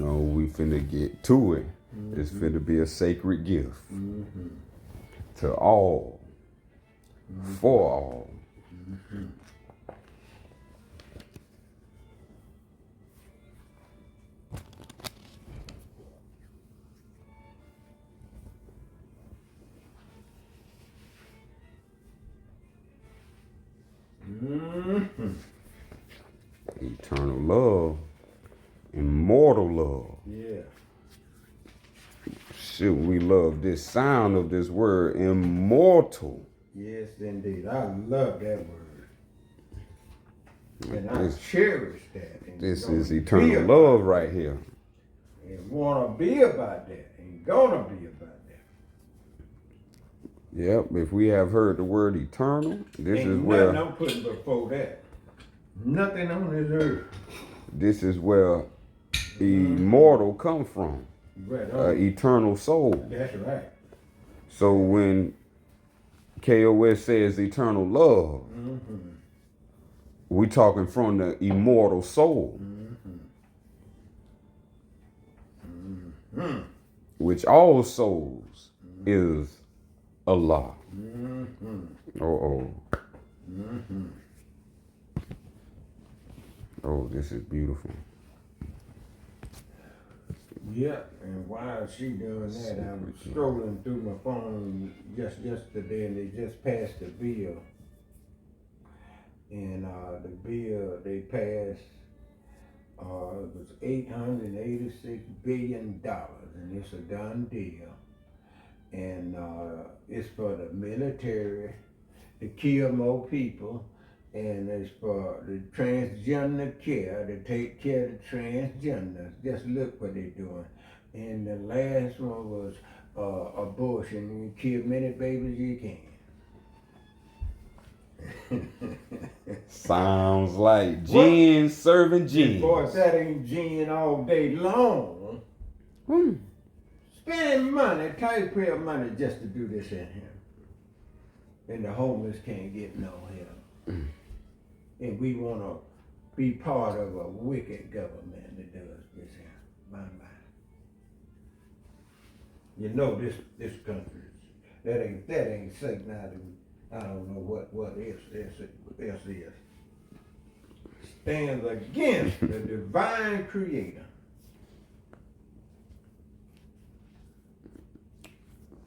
Oh, we finna get to it. It's finna be a sacred gift to all, for all. Eternal love, immortal love. Yeah. Should we love this sound of this word, immortal? Yes, indeed. I love that word. And I This, cherish that. And this gonna is be eternal about love that. right here. And want to be about that. And gonna be about that. Yep, if we have heard the word eternal, this Ain't is nothing where I'm putting before that. Nothing on this earth. immortal come from. Right on. Eternal soul. That's right. So when KOS says eternal love, we talking from the immortal soul, which all souls is Allah. Oh, this is beautiful. Yeah, and while she doing that, I'm strolling through my phone just yesterday, and they just passed a bill. And the bill they passed was $886 billion, and it's a done deal. And it's for the military to kill more people, and it's for the transgender care, to take care of the transgenders. Just look what they're doing. And the last one was abortion. You kill many babies you can. Sounds like gin serving gin. Boy, if that ain't gin all day long, spending money, taxpayer money just to do this in here. And the homeless can't get no help. And we want to be part of a wicked government that does this here. My. You know this country, that ain't signalizing. I don't know what else is. Stands against the divine creator.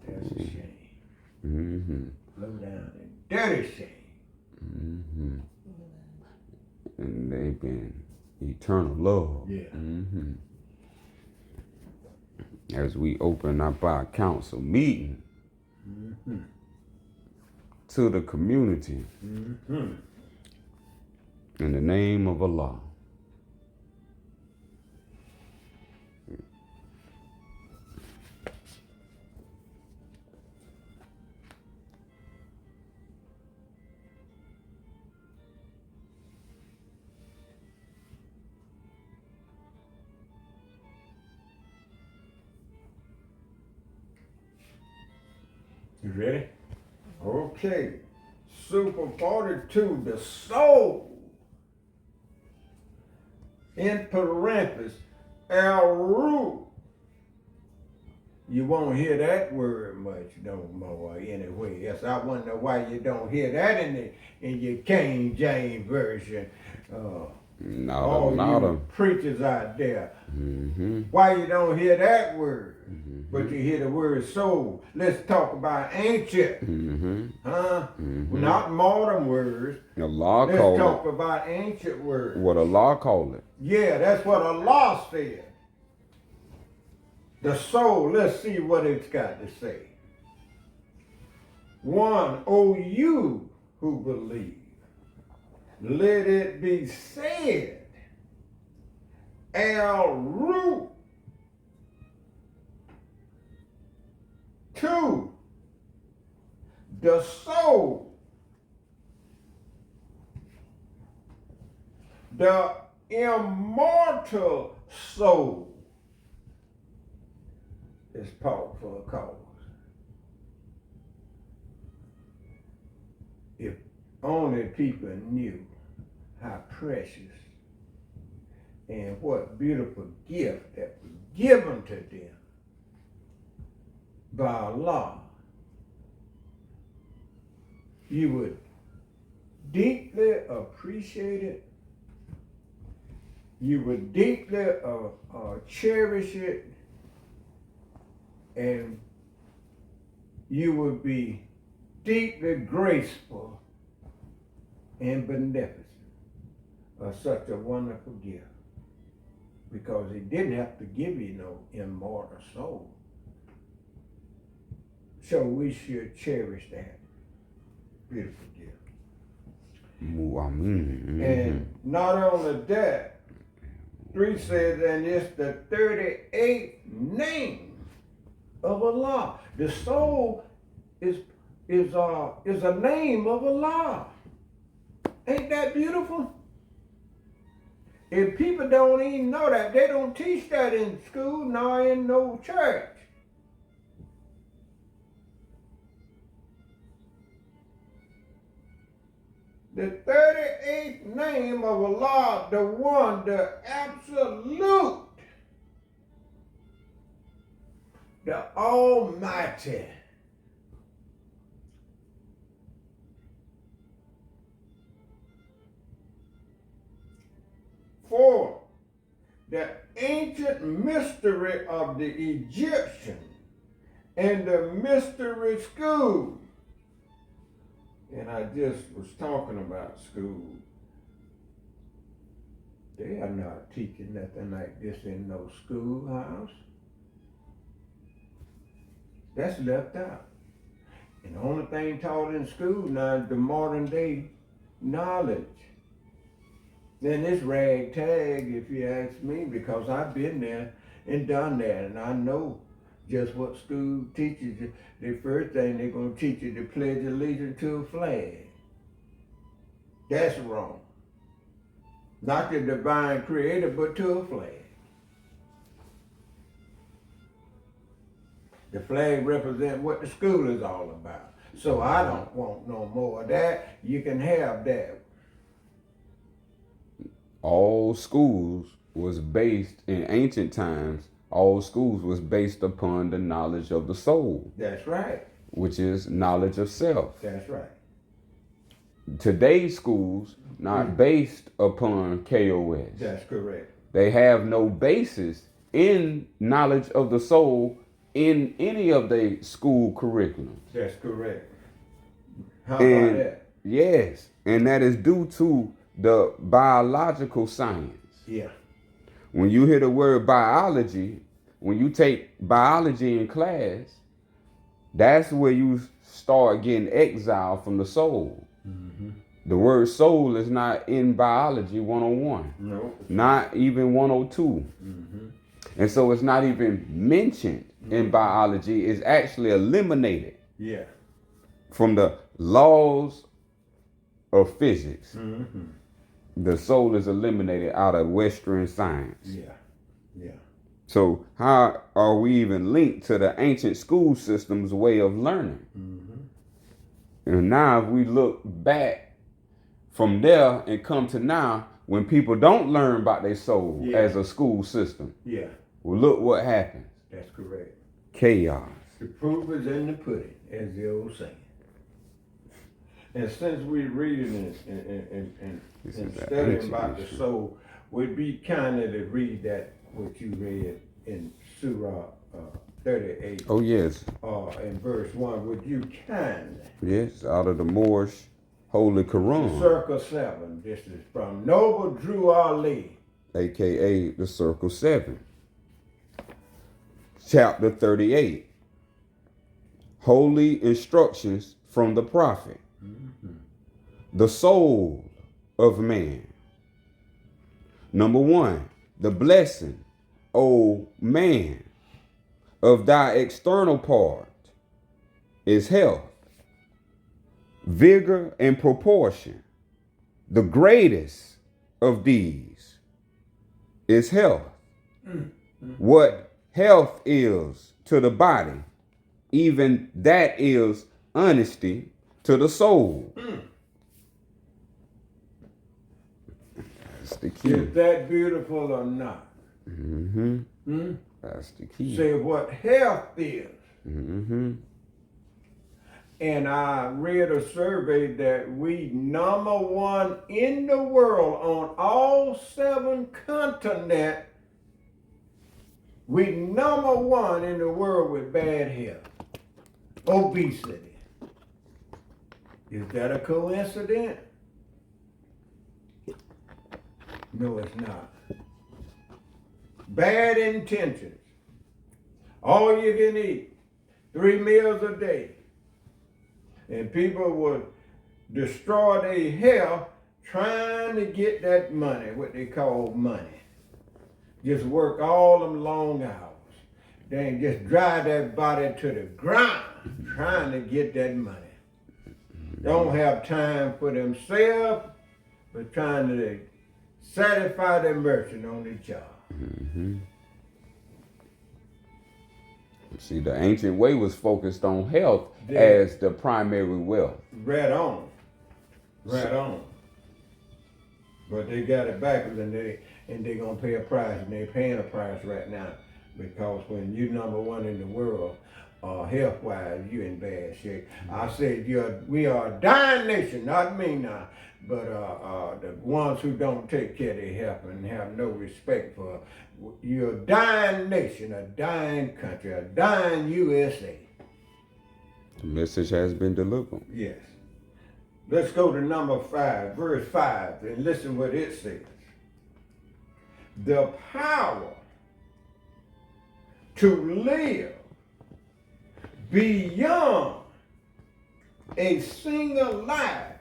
That's a shame. Low down and dirty shame. And they've been eternal love. Yeah. As we open up our council meeting to the community in the name of Allah. You ready? Okay. Super 42, the soul. In parentheses, El-Ru. You won't hear that word much no more anyway. Yes, I wonder why you don't hear that in your King James version. All you preachers out there. Why you don't hear that word? But you hear the word soul. Let's talk about ancient. Not modern words. Allah Let's called talk about ancient words. What Allah called it. Yeah, that's what Allah said. The soul, let's see what it's got to say. 1, O you who believe, let it be said, El-Ru. 2, the soul, the immortal soul, is fought for a cause. If only people knew how precious And what beautiful gift that was given to them by Allah. You would deeply appreciate it. You would deeply cherish it. And you would be deeply graceful and beneficent of such a wonderful gift. Because he didn't have to give you no immortal soul. So we should cherish that beautiful gift. And not only that, 3 says, and it's the 38th name of Allah. The soul is a name of Allah. Ain't that beautiful? If people don't even know that, they don't teach that in school nor in no church. The 38th name of Allah, the one, the absolute, the Almighty. For the ancient mystery of the Egyptian and the mystery school. And I just was talking about school. They are not teaching nothing like this in no schoolhouse. That's left out. And the only thing taught in school now is the modern day knowledge. Then it's ragtag, if you ask me, because I've been there and done that, and I know just what school teaches you. The first thing they're going to teach you to pledge allegiance to a flag. That's wrong. Not the divine creator, but to a flag. The flag represents what the school is all about. So I don't want no more of that. You can have that. All schools was based in ancient times. All schools was based upon the knowledge of the soul. That's right. Which is knowledge of self. That's right. Today's schools not based upon KOS. That's correct. They have no basis in knowledge of the soul in any of their school curriculums. That's correct. How about that? Yes, and that is due to the biological science. Yeah. When you hear the word biology, when you take biology in class, that's where you start getting exiled from the soul. Mm-hmm. The word soul is not in biology 101. No. Not even 102. Mm-hmm. And so it's not even mentioned in biology. It's actually eliminated from the laws of physics. Mm-hmm. The soul is eliminated out of Western science. Yeah. So how are we even linked to the ancient school system's way of learning? Mm-hmm. And now if we look back from there and come to now, when people don't learn about their soul as a school system, well, look what happens. That's correct. Chaos. The proof is in the pudding, as the old saying. And since we're reading and studying about the soul, would be kind of to read that what you read in Surah 38. Oh yes. In verse 1, would you kindly? Yes, out of the Moorish Holy Quran. Circle 7. This is from Noble Drew Ali, aka the Circle 7. Chapter 38. Holy instructions from the Prophet. Mm-hmm. The soul of man. Number 1, the blessing, O man, of thy external part is health, vigor, and proportion. The greatest of these is health. Mm-hmm. What health is to the body, even that is honesty to the soul. That's the key. Is that beautiful or not? Mm-hmm. Hmm? That's the key. See what health is. Mm-hmm. And I read a survey that we number one in the world on all 7 continents. We number one in the world with bad health. Obesity. Is that a coincidence? No, it's not. Bad intentions. All you can eat. 3 meals a day. And people would destroy their health trying to get that money, what they call money. Just work all them long hours. Then just drive that body to the ground trying to get that money. Don't have time for themselves, but trying to satisfy their merchant on the job. Mm-hmm. See, the ancient way was focused on health as the primary wealth. Right on. Right on. But they got it backwards and they're gonna pay a price, and they're paying a price right now. Because when you number one in the world, health wise, you in bad shape. I said we are a dying nation, not me now, but the ones who don't take care of their health and have no respect for you're a dying nation, a dying country, a dying USA. The message has been delivered. Yes. Let's go to number 5, verse 5, and listen what it says. The power to live beyond a single life,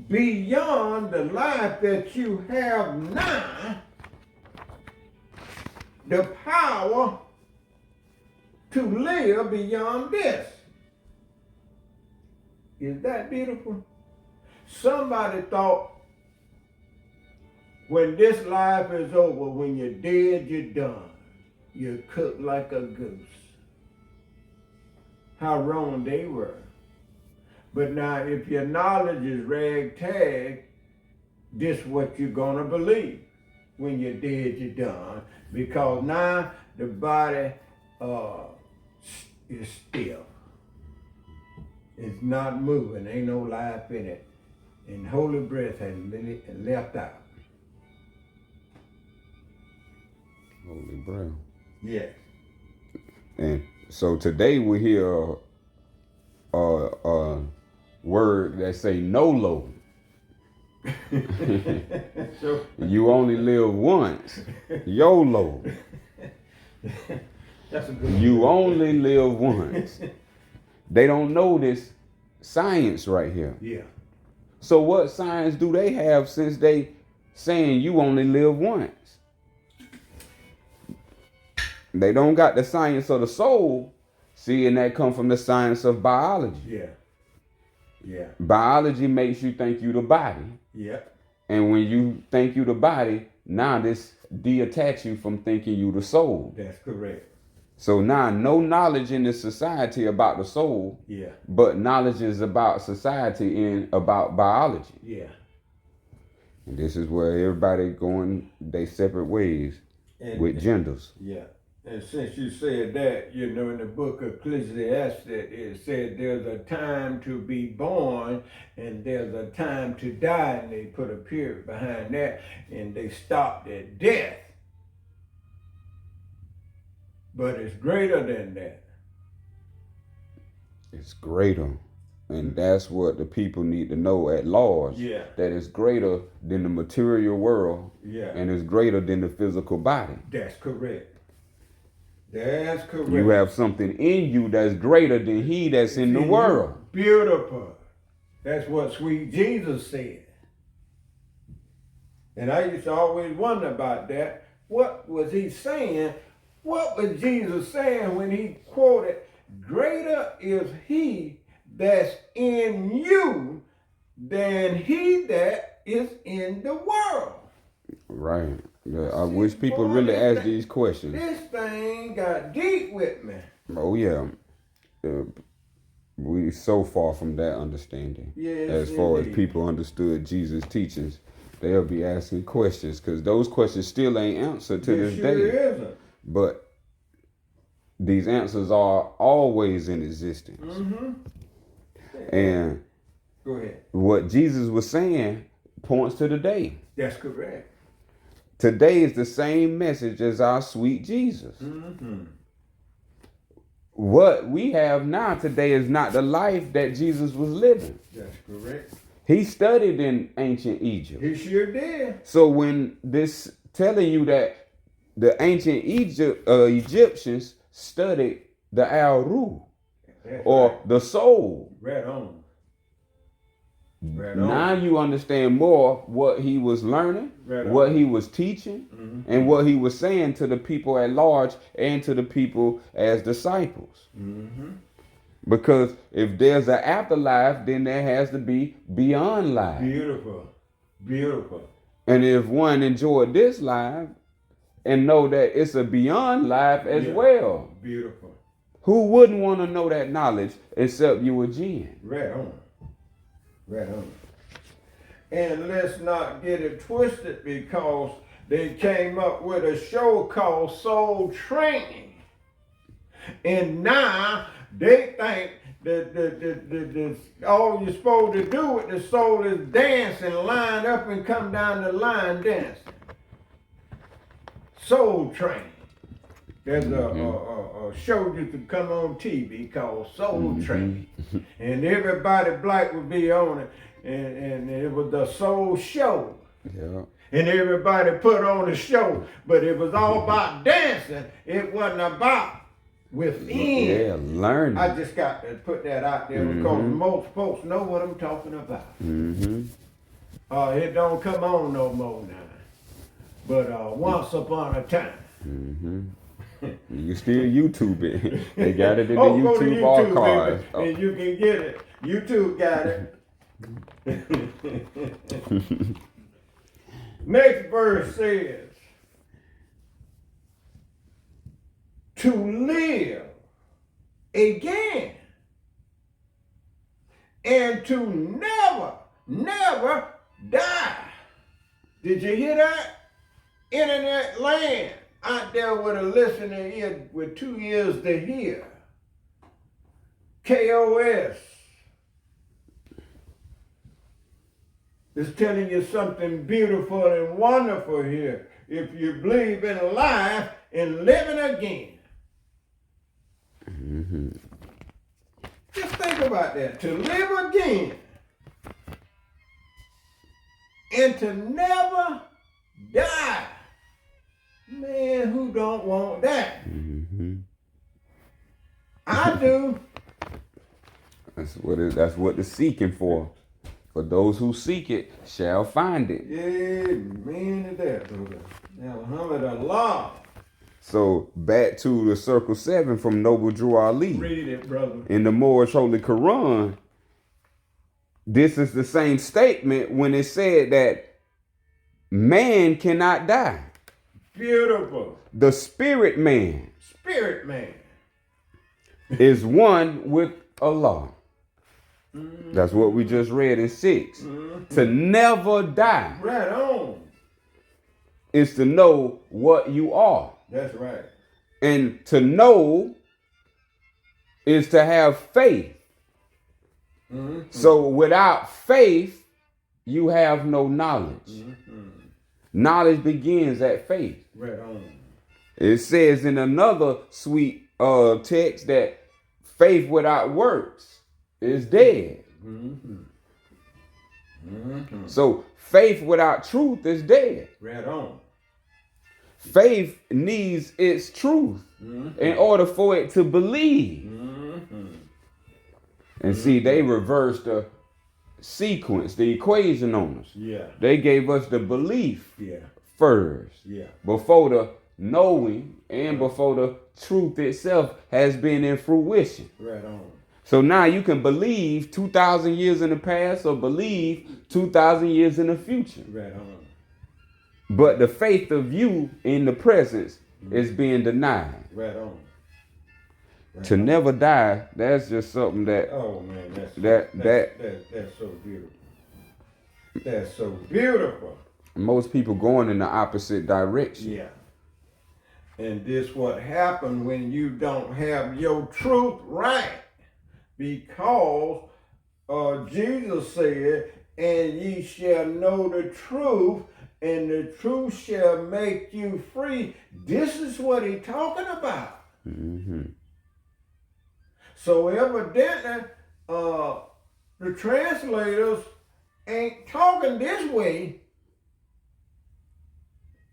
beyond the life that you have now, the power to live beyond this. Is that beautiful? Somebody thought when this life is over, when you're dead, you're done. You're cooked like a goose. How wrong they were. But now if your knowledge is ragtag, this is what you're gonna believe. When you're dead, you're done. Because now the body is still. It's not moving, ain't no life in it. And holy breath has been left out. Holy breath. Yes. And so today we hear a word that say NOLO. So, You only live once. YOLO. that's a good You word. only live once. They don't know this science right here. Yeah. So what science do they have since they saying you only live once? They don't got the science of the soul. See, and that come from the science of biology. Yeah. Yeah. Biology makes you think you the body. Yeah. And when you think you the body, now this detach you from thinking you the soul. That's correct. So now no knowledge in this society about the soul, Yeah. but knowledge is about society and about biology. Yeah. And this is where everybody going their separate ways with genders. Yeah. And since you said that, you know, in the book of Ecclesiastes, it said there's a time to be born and there's a time to die, and they put a period behind that, and they stopped at death. But it's greater than that. It's greater. And that's what the people need to know at large. Yeah. That it's greater than the material world. Yeah. And it's greater than the physical body. That's correct. That's correct. You have something in you that's greater than he that's in the world. Beautiful. That's what sweet Jesus said. And I used to always wonder about that. What was he saying? What was Jesus saying when he quoted, "Greater is he that's in you than he that is in the world"? Right. Yeah, I wish people really ask these questions. This thing got deep with me. Oh, yeah. We so far from that understanding. Yes, as far as indeed. people understood Jesus' teachings they'll be asking questions because those questions still ain't answered to this sure day. Isn't. But these answers are always in existence. Mm-hmm. And Go ahead. what Jesus was saying points to the day. That's correct. Today is the same message as our sweet Jesus. Mm-hmm. What we have now today is not the life that Jesus was living. That's correct. He studied in ancient Egypt. He sure did. So when this telling you that the ancient Egyptians studied the Aru or right. the soul. Right on. Right Now on. you understand more what he was learning, Right what on. he was teaching, and what he was saying to the people at large and to the people as disciples. Mm-hmm. Because if there's an afterlife, then there has to be beyond life. Beautiful. Beautiful. And if one enjoyed this life and know that it's a beyond life as well, Beautiful. who wouldn't want to know that knowledge except you a jinn? Right on. Right on. And let's not get it twisted because they came up with a show called Soul Training. And now they think that all you're supposed to do with the soul is dance and line up and come down the line dancing. Soul Training. There's a show you could come on TV called Soul Training. And everybody black would be on it. And it was the soul show. Yeah. And everybody put on the show. But it was all about dancing. It wasn't about within. Yeah, learning. I just got to put that out there because most folks know what I'm talking about. It don't come on no more now. But once upon a time. You can still YouTube it. They got it in the go to YouTube YouTube, archives. baby, and you can get it. YouTube got it. Next verse says, to live again and to never die. Did you hear that? Internet land out there with a listening ear with 2 ears to hear. KOS is telling you something beautiful and wonderful here. If you believe in life and living again. Just think about that. To live again and to never die. Man, who don't want that? I do. That's what the seeking for. For those who seek it shall find it. Amen to that, brother. Alhamdulillah. So back to the Circle 7 from Noble Drew Ali. Read it, brother. In the Moorish Holy Quran, this is the same statement when it said that man cannot die. Beautiful. The spirit man is one with Allah. That's what we just read in 6. To never die Right on. is to know what you are. That's right. And to know is to have faith. So without faith, you have no knowledge. Knowledge begins at faith. Right on. It says in another sweet text that faith without works is dead. So faith without truth is dead. Right on. Faith needs its truth in order for it to believe. And see, they reversed the sequence, the equation on us. Yeah. They gave us the belief first, Yeah. before the knowing and before the truth itself has been in fruition. Right on. So now you can believe 2,000 years in the past or believe 2,000 years in the future. Right on. But the faith of you in the presence is being denied. Right on. To never die, that's just something that Oh man, that's That- so beautiful. That's so beautiful. Most people going in the opposite direction. Yeah. And this what happened when you don't have your truth right. Because Jesus said, and ye shall know the truth, and the truth shall make you free. This is what he's talking about. Mm-hmm. So evidently, the translators ain't talking this way.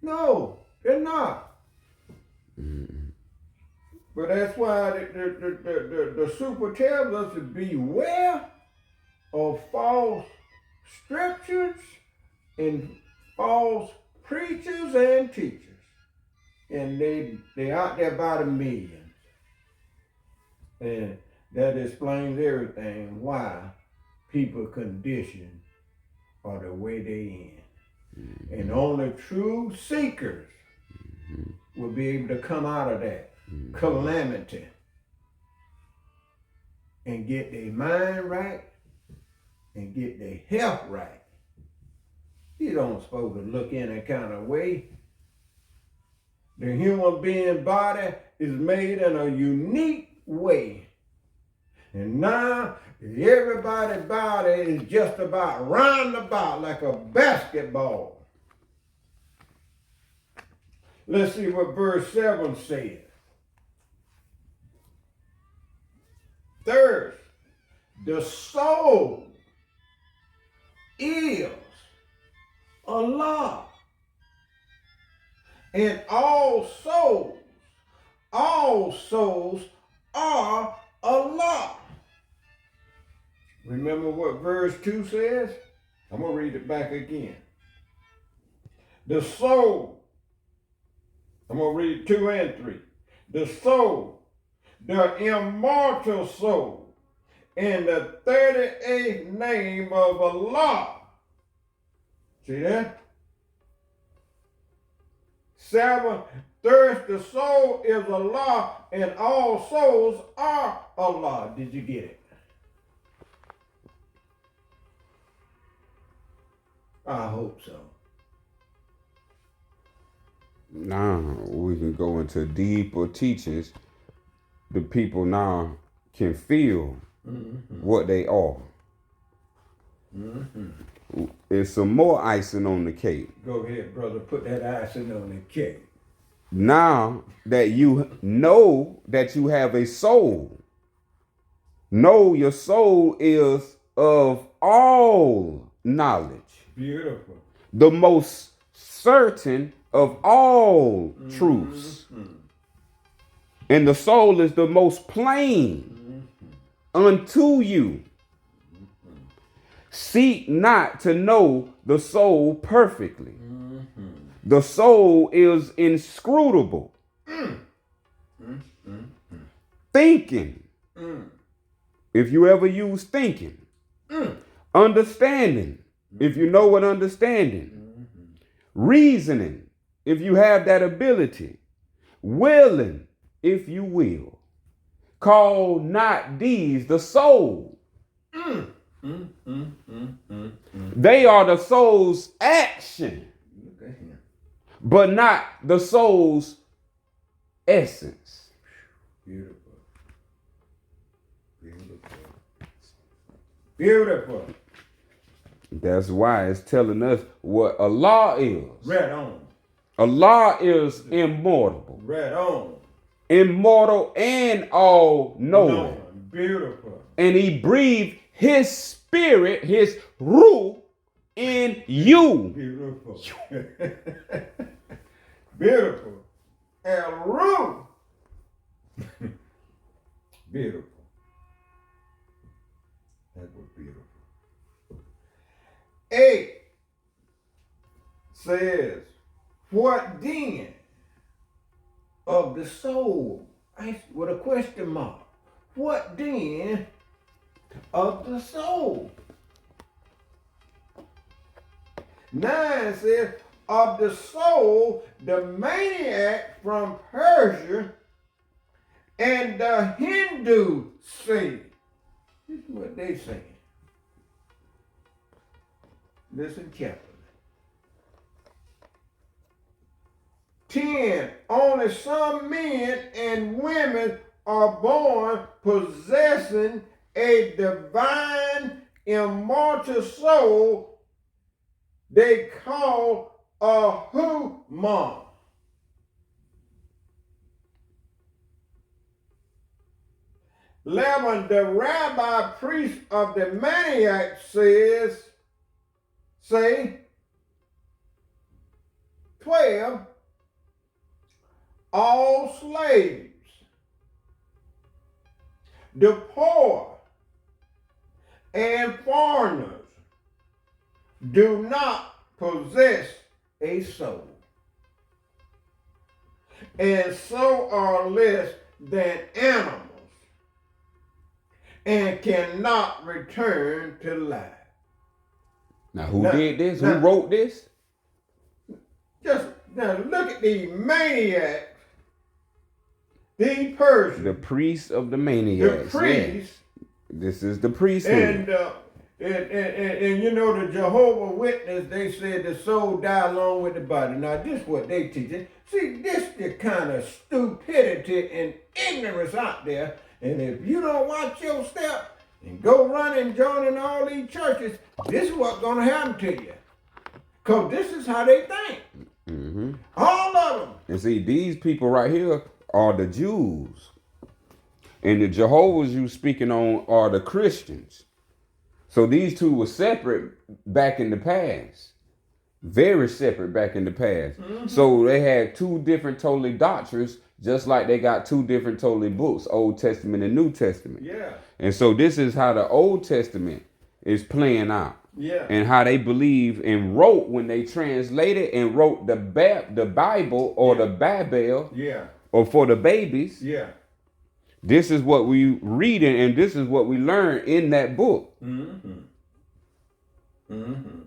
No, they're not. Mm-hmm. But that's why the super tells us to beware of false scriptures and false preachers and teachers. And they out there by the millions. And that explains everything why people condition are the way they in. Mm-hmm. And only true seekers will be able to come out of that calamity and get their mind right and get their health right. You don't supposed to look in that kind of way. The human being body is made in a unique way. And now everybody's body is just about roundabout like a basketball. Let's see what verse 7 says. Thirst, the soul is Allah. And all souls are Allah. Remember what verse 2 says? I'm going to read it back again. The soul, I'm going to read 2 and 3. The soul, the immortal soul, in the 38th name of Allah. See that? 7, thirst the soul is Allah, and all souls are Allah. Did you get it? I hope so. Now we can go into deeper teachings. The people now can feel what they are. It's some more icing on the cake. Go ahead, brother. Put that icing on the cake. Now that you know that you have a soul, know your soul is of all knowledge. Beautiful. The most certain of all truths. And the soul is the most plain unto you. Seek not to know the soul perfectly. The soul is inscrutable. Thinking. If you ever use thinking. Understanding. If you know what understanding. Reasoning. If you have that ability. Willing. If you will. Call not these the soul. They are the soul's action, but not the soul's essence. Beautiful. Beautiful. Beautiful. That's why it's telling us what Allah is. Right on. Allah is immortal. Right on. Immortal and all knowing. Beautiful. And he breathed his spirit, his ruh in you. Beautiful. Beautiful. El Ruh. Beautiful. That was beautiful. 8 says, what then of the soul? With a question mark. What then of the soul? 9 says, of the soul, the maniac from Persia and the Hindu say. This is what they say. Listen carefully. 10. Only some men and women are born possessing a divine immortal soul they call a Huma. 11. The rabbi priest of the maniac say 12. All slaves, the poor and foreigners do not possess a soul, and so are less than animals, and cannot return to life. Now, who did this? Who wrote this? Just now, look at these maniacs, these persons. The priest of the maniacs. The priest. Yes. This is the priesthood. And you know, the Jehovah Witness, they said the soul die along with the body. Now, this is what they teach. See, this the kind of stupidity and ignorance out there. And if you don't watch your step and go running, joining all these churches, this is what's going to happen to you. Because this is how they think. Mm-hmm. All of them. And see, these people right here are the Jews. And the Jehovah's you speaking on are the Christians. So these two were separate back in the past. Very separate back in the past. Mm-hmm. So they had two different totally doctrines, just like they got two different totally books, Old Testament and New Testament. Yeah. And so this is how the Old Testament is playing out. Yeah. And how they believe and wrote when they translated and wrote the Bible or the Babel. Yeah. Or for the babies. Yeah. This is what we reading and this is what we learn in that book. Mm-hmm. Mm-hmm.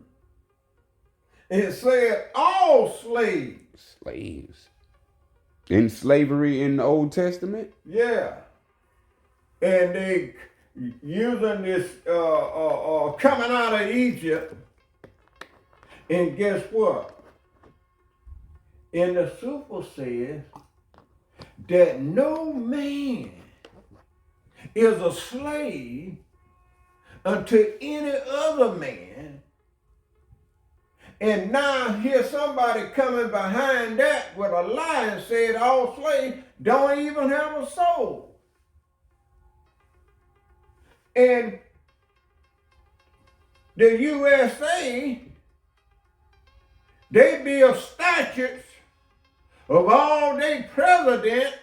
It said all slaves. Slaves. In slavery in the Old Testament? Yeah. And they using this coming out of Egypt. And guess what? In the super says that no man is a slave unto any other man. And now here's somebody coming behind that with a lie and said all slaves don't even have a soul. And the USA, they build statutes of all their presidents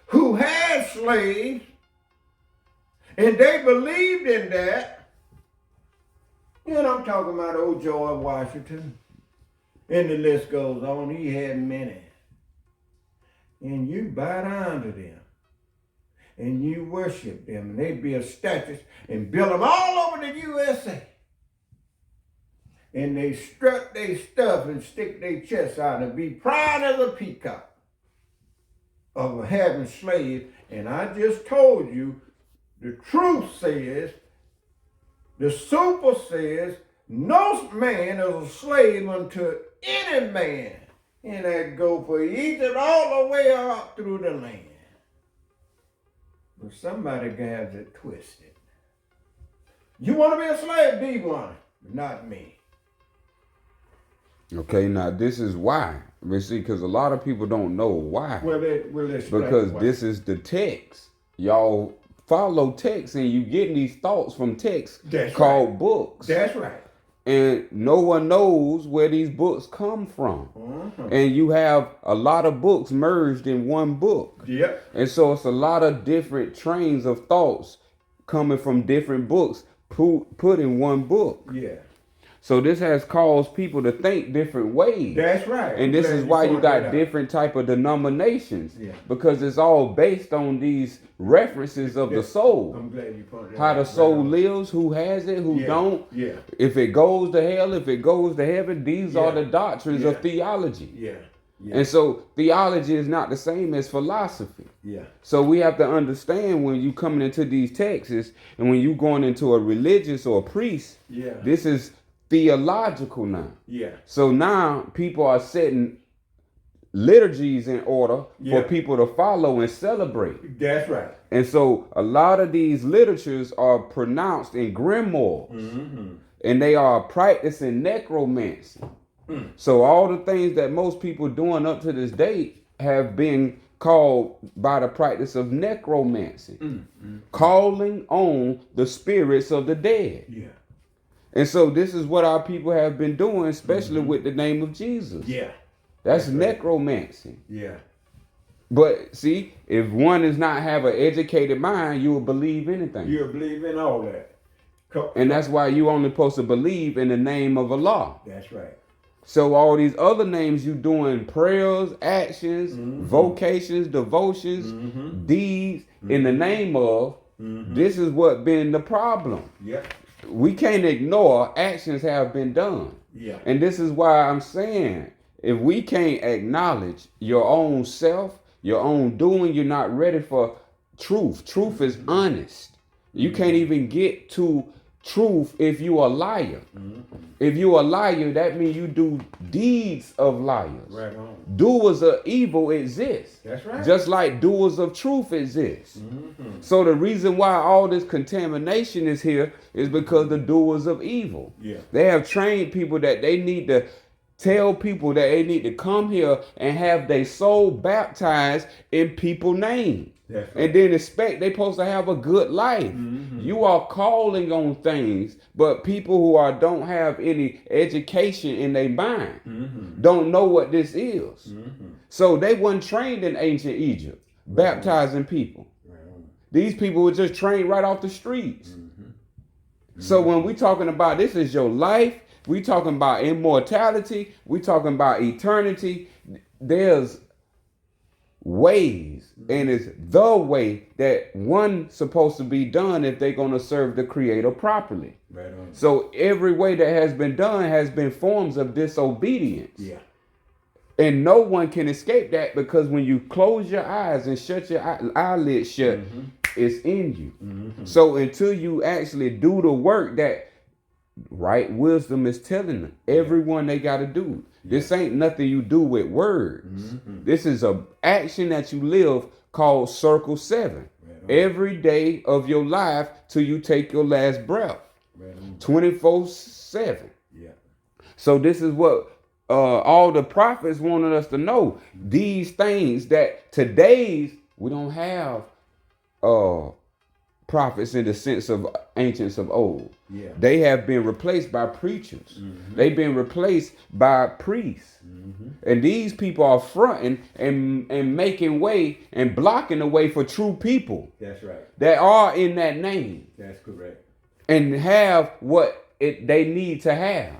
who had slaves, and they believed in that. You know, I'm talking about old George Washington, and the list goes on. He had many. And you bow down to them, and you worship them, and they build statues and build them all over the USA. And they strut their stuff and stick their chests out and be proud as a peacock of having slaves. And I just told you, the truth says, the super says, no man is a slave unto any man. And that go for Egypt all the way up through the land. But somebody has it twisted. You want to be a slave? Be one, but not me. Okay, now this is why. See, because a lot of people don't know why. Because this is the text. Y'all follow text and you get these thoughts from text called books. That's right. And no one knows where these books come from. Mm-hmm. And you have a lot of books merged in one book. Yep. And so it's a lot of different trains of thoughts coming from different books put in one book. Yeah. So this has caused people to think different ways. That's right. And this is why you got different type of denominations. Yeah. Because it's all based on these references of the soul. I'm glad you pointed that out. How the soul right lives, who has it, who don't. Yeah. If it goes to hell, if it goes to heaven, these are the doctrines of theology. Yeah. And so theology is not the same as philosophy. Yeah. So we have to understand when you coming into these texts and when you going into a religious or a priest, this is theological now. Yeah. So now people are setting liturgies in order Yeah. for people to follow and celebrate. That's right. And so a lot of these literatures are pronounced in grimoires, and they are practicing necromancy. So all the things that most people doing up to this date have been called by the practice of necromancy, calling on the spirits of the dead. Yeah. And so this is what our people have been doing, especially with the name of Jesus. Yeah. That's right. necromancy. Yeah. But see, if one does not have an educated mind, you will believe anything. You'll believe in all that. And that's why you only supposed to believe in the name of Allah. That's right. So all these other names you doing prayers, actions, vocations, devotions, deeds in the name of, this is what been the problem. Yeah. We can't ignore actions have been done. Yeah. And this is why I'm saying, if we can't acknowledge your own self, your own doing, you're not ready for truth. Truth is honest. You can't even get to truth if you a liar. If you a liar, that means you do deeds of liars. Right on. Doers of evil exist. That's right. Just like doers of truth exist. So the reason why all this contamination is here is because the doers of evil. Yeah. They have trained people that they need to tell people that they need to come here and have their soul baptized in people's name. That's right. And then expect they supposed to have a good life. You are calling on things, but people who don't have any education in their mind don't know what this is. So they weren't trained in ancient Egypt, baptizing people. These people were just trained right off the streets. So when we talking about this is your life, we talking about immortality, we talking about eternity, there's ways, and it's the way that one supposed to be done if they're going to serve the Creator properly. Right on. So every way that has been done has been forms of disobedience. Yeah. And no one can escape that, because when you close your eyes and shut your eyelids shut, it's in you. So until you actually do the work that right wisdom is telling them, everyone they got to do. This ain't nothing you do with words. This is a action that you live called Circle 7. Every day of your life till you take your last breath. 24/7. Yeah. So this is what all the prophets wanted us to know. These things that today's we don't have prophets in the sense of ancients of old. Yeah. They have been replaced by preachers. They've been replaced by priests. And these people are fronting and making way and blocking the way for true people That's right. that are in that name That's correct. and have what they need to have.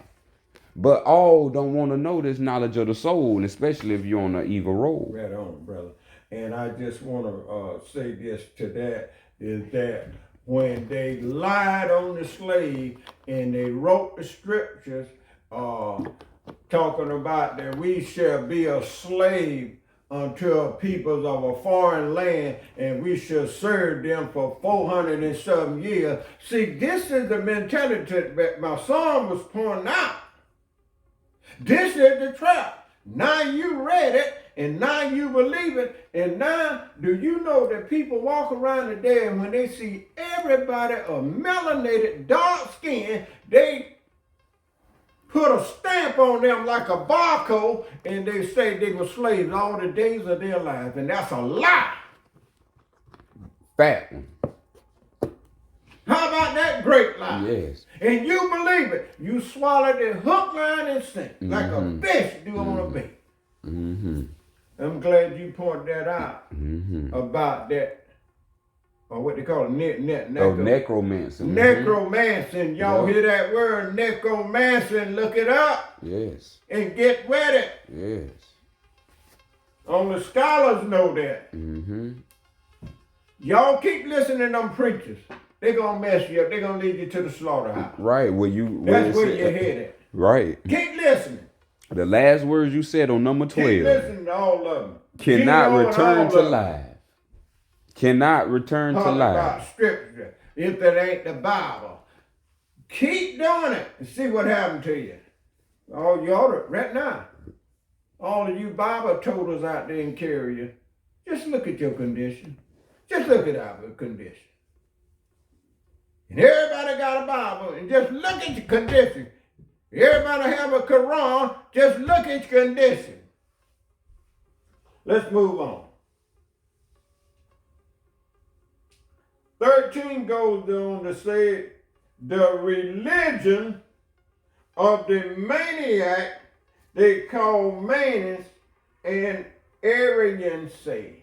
But all don't want to know this knowledge of the soul, especially if you're on an evil road. Right on, brother. And I just want to say this to that, is that when they lied on the slave and they wrote the scriptures talking about that we shall be a slave unto peoples of a foreign land and we shall serve them for 400 and some years. See, this is the mentality that my son was pointing out. This is the trap. Now you read it, and now you believe it, and now do you know that people walk around today and when they see everybody a melanated, dark skin, they put a stamp on them like a barcode, and they say they were slaves all the days of their lives, and that's a lie. Fat one. How about that great lie? Yes. And you believe it. You swallowed it hook, line, and sinker like a fish do on a bait. I'm glad you pointed that out about that, or what they call it, necromancy. necromancy. Y'all hear that word, necromancy? Look it up Yes. and get with it. Yes. Only scholars know that. Y'all keep listening to them preachers. They're going to mess you up. They're going to lead you to the slaughterhouse. Right. That's where you're headed. Right. Keep listening. The last words you said on number 12. Keep listening to all of them. Cannot return to life. Cannot return to Talk life. about scripture if it ain't the Bible. Keep doing it and see what happened to you. Oh, you ought to, right now. all of you Bible totals out there in Carrier, just look at your condition. Just look at our condition. And everybody got a Bible, and just look at your condition. Everybody have a Quran, just look at your condition. Let's move on. 13 goes on to say the religion of the maniac they call Manus and Aryan say.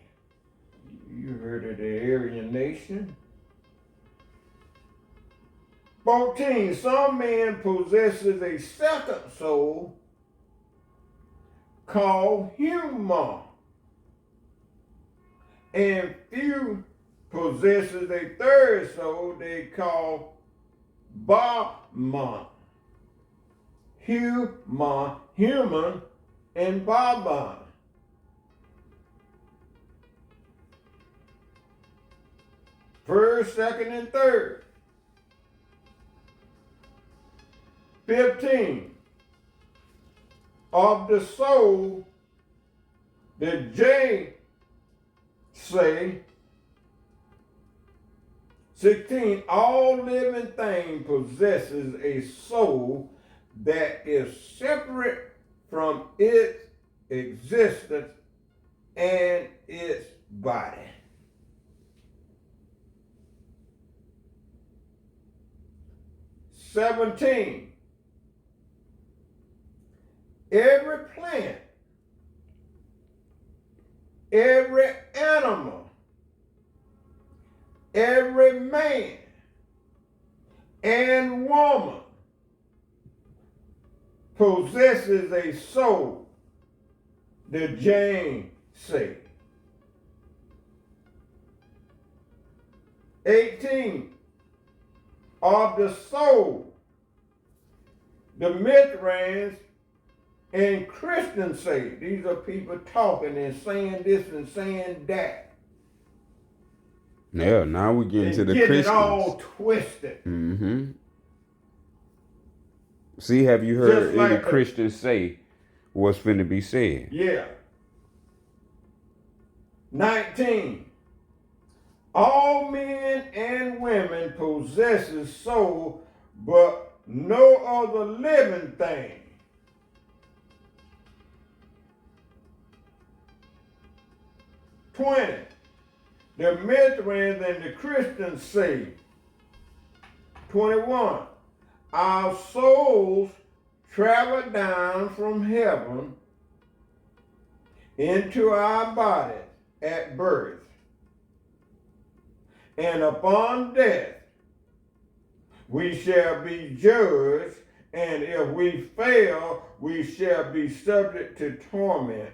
You heard of the Aryan nation? 14, some man possesses a second soul called human, and few possesses a third soul they call Brahman. Human, and Baba. First, second, and third. 15. Of the soul, the J say. 16. All living thing possesses a soul that is separate from its existence and its body. "17. Every plant, every animal, every man and woman possesses a soul," the Jain say. 18. Of the soul, the Mithrans and Christians say. These are people talking and saying this and saying that. Yeah, now we get into the Christians. Christians. It all twisted. Mm-hmm. See, have you heard Just like any Christians say what's finna be said? Yeah. 19. All men and women possesses soul, but no other living thing. 20. The Mithrans and the Christians say. 21. Our souls travel down from heaven into our bodies at birth, and upon death we shall be judged, and if we fail, we shall be subject to torment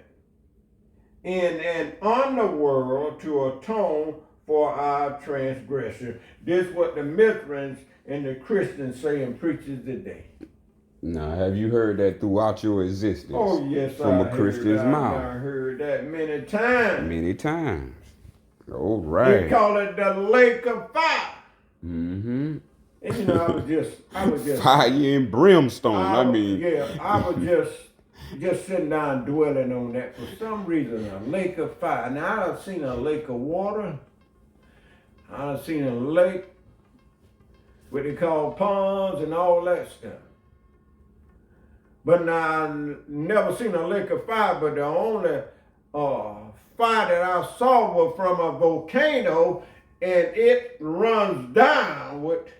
in an underworld to atone for our transgression. This is what the Mithrans and the Christians say and preaches today. Now, have you heard that throughout your existence? Oh, yes, from a Christian's mouth. I heard that many times. Many times. All right. They call it the lake of fire. Mm-hmm. And you know, I was just fire and brimstone. I was just sitting down dwelling on that for some reason. A lake of fire. Now I've seen a lake of water. I've seen a lake, what they call ponds and all that stuff. But now I've never seen a lake of fire. But the only fire that I saw was from a volcano, and it runs downward.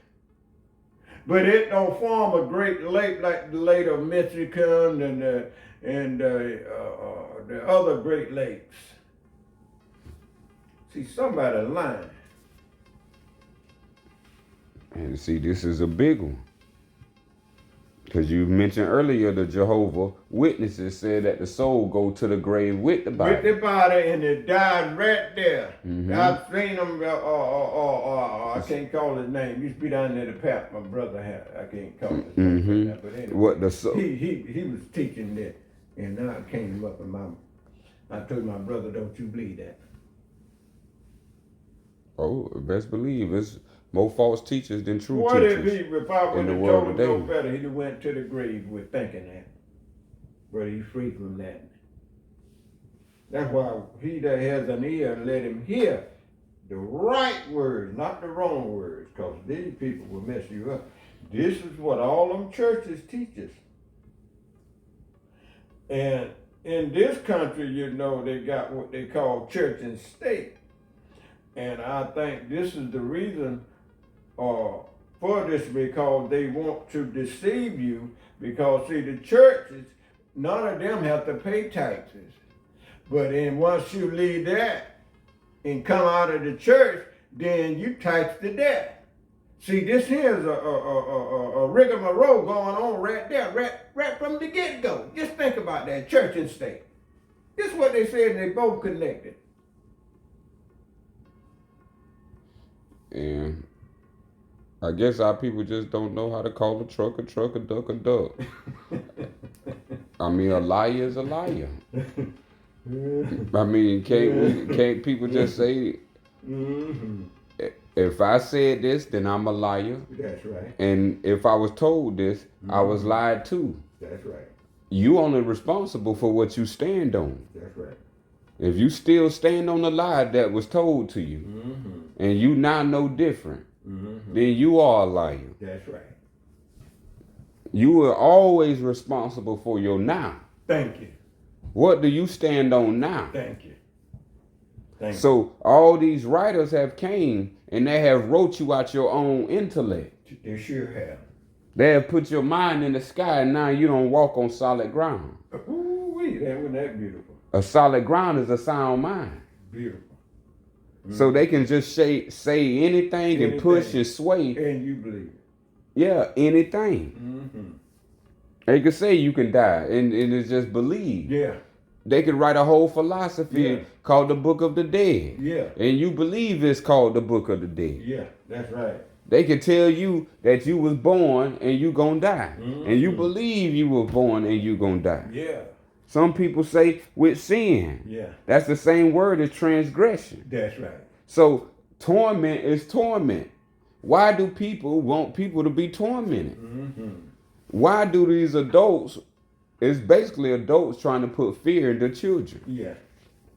But it don't form a great lake like the Lake of Michigan and the other Great Lakes. See, somebody lying. And see, this is a big one. Because you mentioned earlier the Jehovah Witnesses said that the soul go to the grave with the body. With the body, and it died right there. Mm-hmm. I've seen him, I can't call his name. Used to be down there the path my brother had. I can't call his name. Mm-hmm. But anyway, What the soul? He was teaching that, and now I came up and I told my brother, don't you believe that? Oh, best believe it's more false teachers than true What teachers. if I would in the have world told him no today. better, he'd have went to the grave with thinking that. But he's free from that. That's why he that has an ear, let him hear the right words, not the wrong words, because these people will mess you up. This is what all them churches teach us. And in this country, you know, they got what they call church and state. And I think this is the reason for this, because they want to deceive you. Because, see, the churches, none of them have to pay taxes. But then once you leave that and come out of the church, then you tax to death. See, this here's a rigmarole going on right there, right from the get-go. Just think about that, church and state. This is what they said, and they both connected. And I guess our people just don't know how to call a truck, a duck, a duck. I mean, a liar is a liar. I mean, can't people just say, if I said this, then I'm a liar. That's right. And if I was told this, I was lied to. That's right. You only responsible for what you stand on. That's right. If you still stand on the lie that was told to you, and you now know different, then you are a liar. That's right. You are always responsible for your now. Thank you. What do you stand on now? Thank you. Thank you. So all these writers have came and they have wrote you out your own intellect. They sure have. They have put your mind in the sky, and now you don't walk on solid ground. Ooh-wee, that wasn't that beautiful. A solid ground is a sound mind. Beautiful. So they can just say anything and push and sway. And you believe it. Yeah, anything. They can say you can die, and it's just believe. Yeah. They could write a whole philosophy called the Book of the Dead. Yeah. And you believe it's called the Book of the Dead. Yeah, that's right. They could tell you that you was born and you gonna die. And you believe you were born and you gonna die. Yeah. Some people say with sin. Yeah. That's the same word as transgression. That's right. So torment is torment. Why do people want people to be tormented? Why do these adults, it's basically adults trying to put fear into children. Yeah.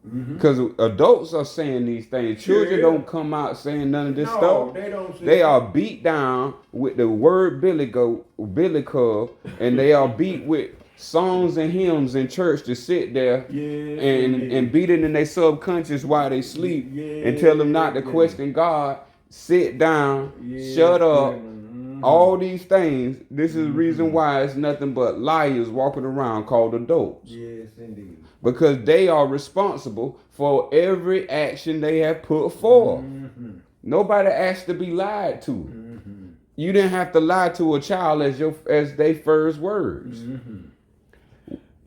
Because adults are saying these things. Children don't come out saying none of this stuff. They don't say They are beat down with the word billy club, and they are beat with songs and hymns in church to sit there and beat it in their subconscious while they sleep and tell them not to question God, sit down, shut up. All these things, this is the reason why it's nothing but liars walking around called adults. Yes, indeed. Because they are responsible for every action they have put forth. Nobody asked to be lied to. You didn't have to lie to a child as their first words.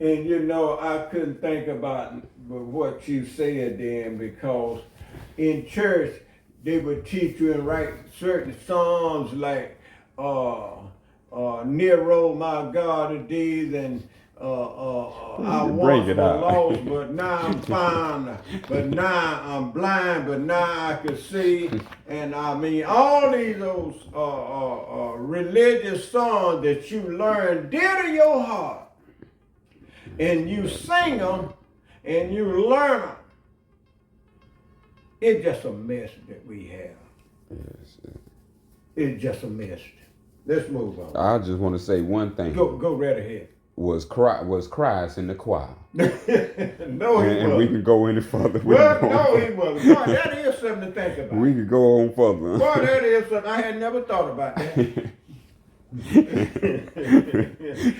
And you know, I couldn't think about what you said then, because in church they would teach you and write certain songs like Nero, my God of these, and I once was lost, but now I'm found. But now I'm blind, but now I can see. And I mean, all these those religious songs that you learn dear to your heart, and you sing them, and you learn them. It's just a mess that we have. It's just a mess. Let's move on. I just want to say one thing. Go right ahead. Was Christ in the choir? No, he and wasn't. we can go any further. Well, no, he wasn't. Boy, that is something to think about. We could go on further. Boy, that is something. I had never thought about that.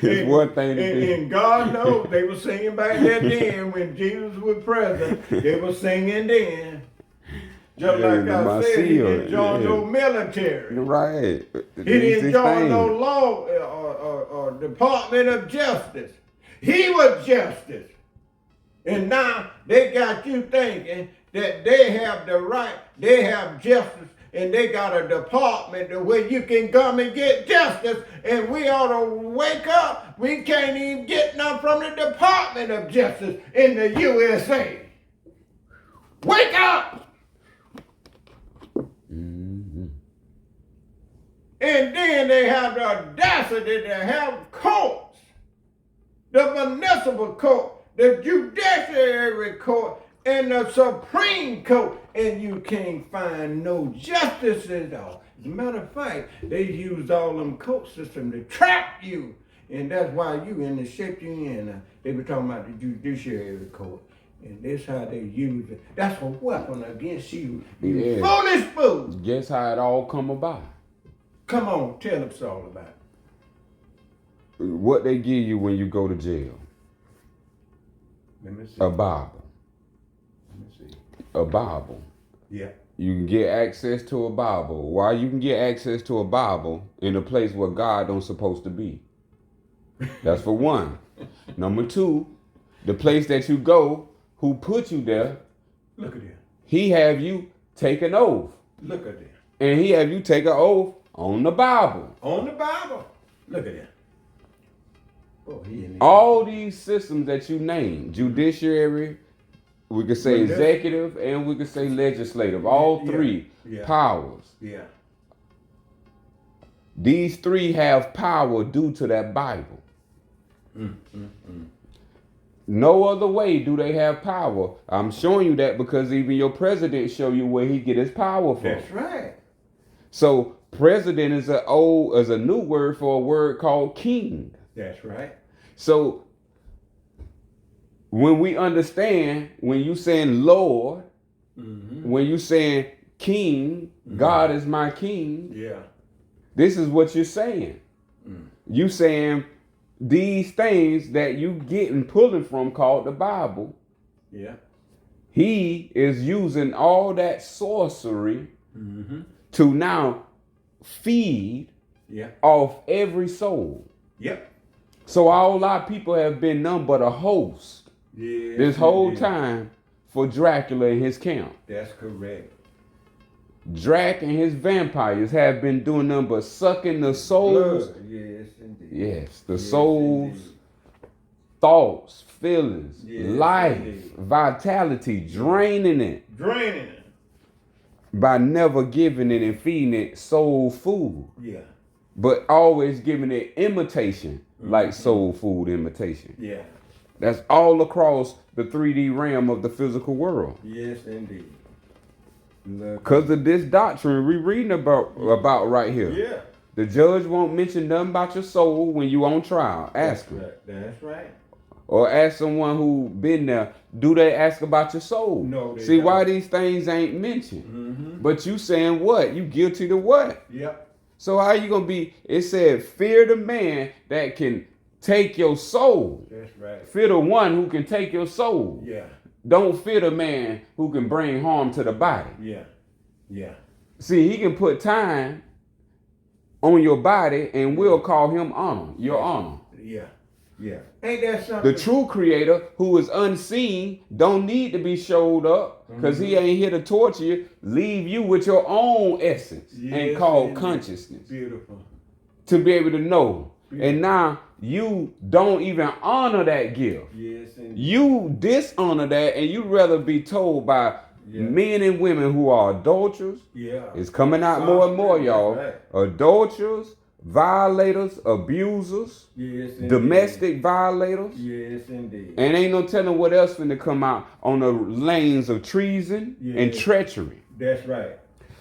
It's one thing to do. And God knows they were singing back then when Jesus was present. They were singing then. Just like I said, he didn't join no military. Right. He didn't join no law or Department of Justice. He was justice. And now they got you thinking that they have the right, they have justice, and they got a department where you can come and get justice, and we ought to wake up. We can't even get none from the Department of Justice in the USA. Wake up! And then they have the audacity to have courts, the municipal court, the Judiciary Court, and the Supreme Court, and you can't find no justice at all. As a matter of fact, they used all them court systems to trap you, and that's why you in the shape you in. They were talking about the Judiciary Court, and that's how they use it. That's a weapon against you, you foolish fool. Guess how it all come about? Come on, tell us all about it. What they give you when you go to jail? Let me see. A Bible. Let me see. A Bible. Yeah. You can get access to a Bible. Why you can get access to a Bible in a place where God don't supposed to be? That's for one. Number two, the place that you go, who put you there, Look at that. he have you take an oath. Look at that. And he have you take an oath on the Bible. On the Bible. Look at that. Oh, All these systems that you name, judiciary, we could say executive, and we could say legislative. All three powers. Yeah. These three have power due to that Bible. No other way do they have power. I'm showing you that because even your president show you where he get his power from. That's right. So president is a new word for a word called king. That's right. So when we understand, when you saying Lord, when you saying king, God is my king. Yeah. This is what you're saying. You saying these things that you getting pulling from called the Bible. Yeah. He is using all that sorcery to now feed off every soul. Yep. So all our people have been none but a host this whole time for Dracula and his camp. That's correct. Drac and his vampires have been doing nothing but sucking the souls. Blood. Yes, indeed. Yes, the souls, thoughts, feelings, life, vitality, draining it. Draining it. By never giving it and feeding it soul food. Yeah. But always giving it imitation, like soul food imitation. Yeah. That's all across the 3D realm of the physical world. Yes, indeed. Because of this doctrine we reading about right here. Yeah. The judge won't mention nothing about your soul when you on trial. Ask him. That's right. Or ask someone who been there, do they ask about your soul? No, they See don't. why these things ain't mentioned. But you saying what? You guilty to what? Yep. So how you gonna be? It said, fear the man that can take your soul. That's right. Fear the one who can take your soul. Yeah. Don't fear the man who can bring harm to the body. Yeah. Yeah. See, he can put time on your body and we'll call him honor, your honor. Yeah. Yeah. Ain't that something? The true creator who is unseen don't need to be showed up because he ain't here to torture you. Leave you with your own essence and called consciousness. Beautiful. To be able to know. Beautiful. And now you don't even honor that gift. Yes, indeed. You dishonor that and you'd rather be told by men and women who are adulterers. Yeah. It's coming out more and more, y'all. Right. Adulterers, violators, abusers, Yes, indeed. domestic violators. Yes, indeed. And ain't no telling what else finna come out on the lanes of treason and treachery. That's right.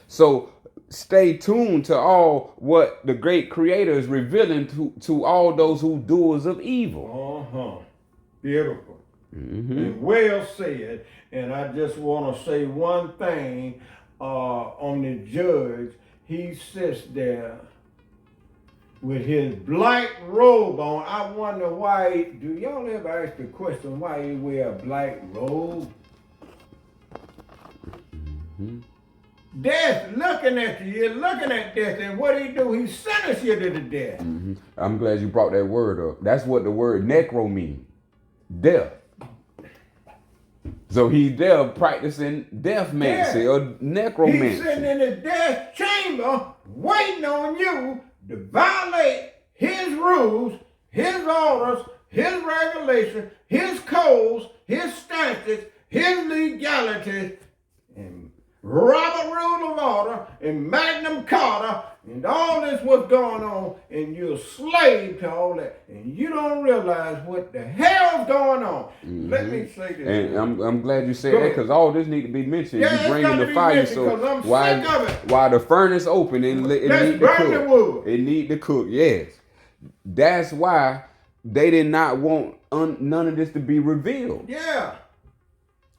So stay tuned to all what the great creator is revealing to all those who doers of evil. Beautiful. And well said. And I just want to say one thing on the judge. He sits there with his black robe on. I wonder why. Do y'all ever ask the question why he wear a black robe? Death looking at you. You're looking at death, and what he do? He sentenced you to the death. I'm glad you brought that word up. That's what the word necro means. Death. So he's there practicing deathmancy or necromancy. He's sitting in the death chamber waiting on you to violate his rules, his orders, his regulations, his codes, his statutes, his legalities. And Robert Rule of Order and Magnum Carta and all this what's going on, and you're a slave to all that, and you don't realize what the hell's going on. Let me say this. And I'm glad you said that, because all this need to be mentioned. Yeah, You bringing the fire, so I'm while sick of it. while the furnace open, it need to burn the cook. wood. It need to cook. Yes, that's why they did not want none of this to be revealed. Yeah,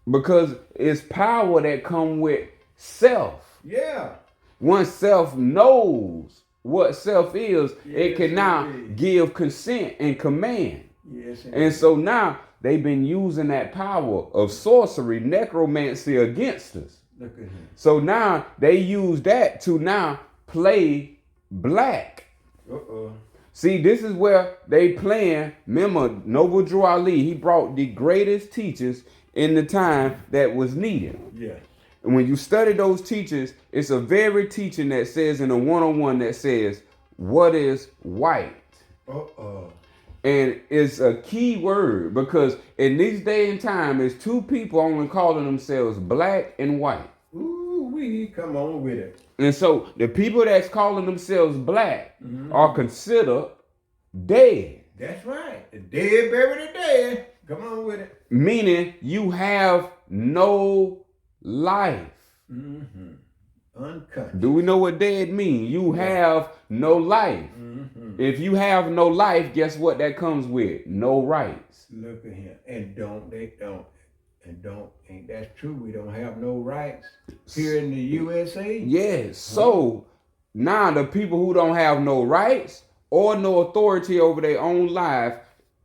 Because it's power that come with self. yeah. Once self knows what self is, it Yes, can now indeed. give consent and command. Yes, And so now they've been using that power of sorcery, necromancy against us. look at him. So now they use that to now play black. Uh-oh. See, this is where they playing. Remember, Noble Drew Ali, he brought the greatest teachers in the time that was needed. Yeah. And when you study those teachers, it's a very teaching that says in a one-on-one that says, what is white? Uh-oh. And it's a key word, because in this day and time, it's two people only calling themselves black and white. Ooh, we come on with it. And so the people that's calling themselves black are considered dead. That's right. The dead bury the dead. Come on with it. Meaning you have no life. Mm-hmm. Unconscious. Do we know what dead mean? You have no life. Mm-hmm. If you have no life, guess what that comes with? No rights. Look at him. And ain't that true? We don't have no rights here in the USA. Yes. So now the people who don't have no rights or no authority over their own life,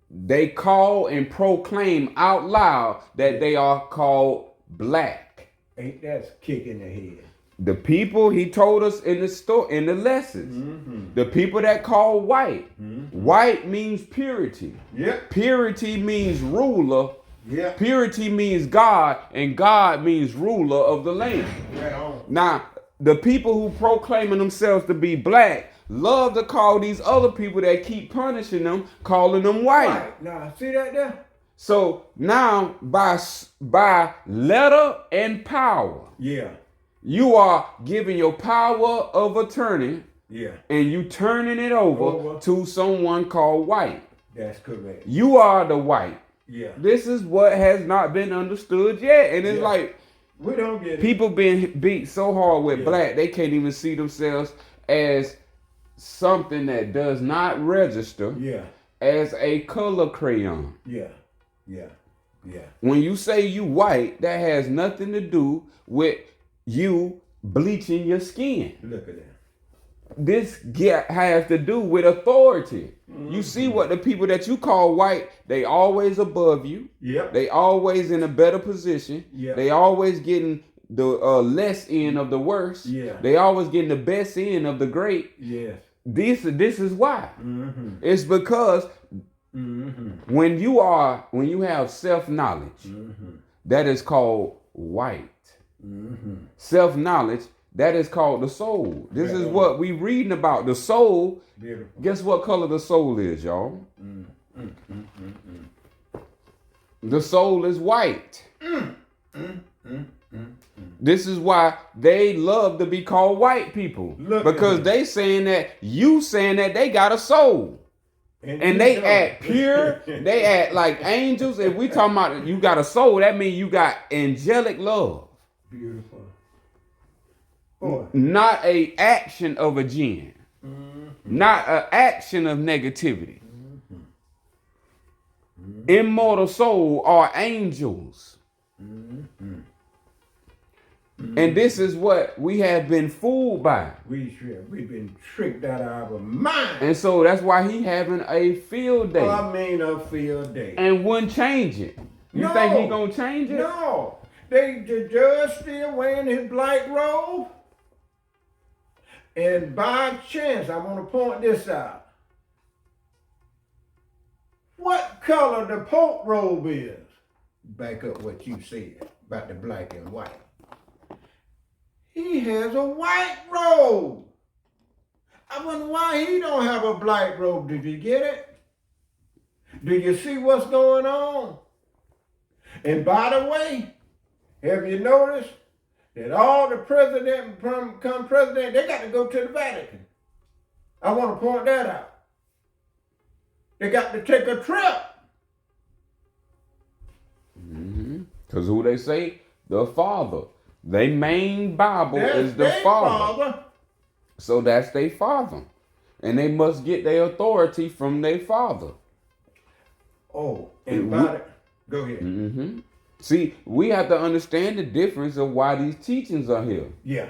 they call and proclaim out loud that they are called black. Ain't that kick in the head? The people he told us in the lessons, the people that call white, white means purity. Yep. Purity means ruler. Yep. Purity means God, and God means ruler of the land. Right on. Now, the people who proclaiming themselves to be black love to call these other people that keep punishing them, calling them white. Right. Now, see that there? So now, by letter and power, Yeah. you are giving your power of attorney, Yeah. and you turning it over to someone called white. That's correct. You are the white. Yeah. This is what has not been understood yet. And it's like we don't get it. people being beat so hard with black, they can't even see themselves as something that does not register Yeah. as a color crayon. Yeah. Yeah. Yeah. When you say you white, that has nothing to do with you bleaching your skin. Look at that. This has to do with authority. You see what the people that you call white, they always above you. Yep. They always in a better position. Yeah. They always getting the less end of the worst. Yeah. They always getting the best end of the great. Yes. This is why. Mm-hmm. It's because Mm-hmm. when you have self-knowledge, that is called white. Mm-hmm. Self-knowledge, that is called the soul. This is what we reading about. The soul. Beautiful. Guess what color the soul is, y'all? The soul is white. This is why they love to be called white people. Because they saying that they got a soul. And they act pure. They act like angels. If we talking about you got a soul, that means you got angelic love. Beautiful. Boy. Not a action of a jinn. Not an action of negativity. Immortal soul are angels. And this is what we have been fooled by. We've been tricked out of our mind. And so that's why he having a field day. I mean a field day. And wouldn't change it. You think he gonna change it? No. The judge still wearing his black robe. And by chance, I want to point this out. What color the Pope robe is? Back up what you said about the black and white. He has a white robe. I wonder why he don't have a black robe. Did you get it? Do you see what's going on? And by the way, have you noticed that all the president become president, they got to go to the Vatican. I want to point that out. They got to take a trip. Because who they say? The Father. Their main Bible is the their Father. So that's their Father. And they must get their authority from their Father. Oh, and go ahead. Mm-hmm. See, we have to understand the difference of why these teachings are here. Yeah.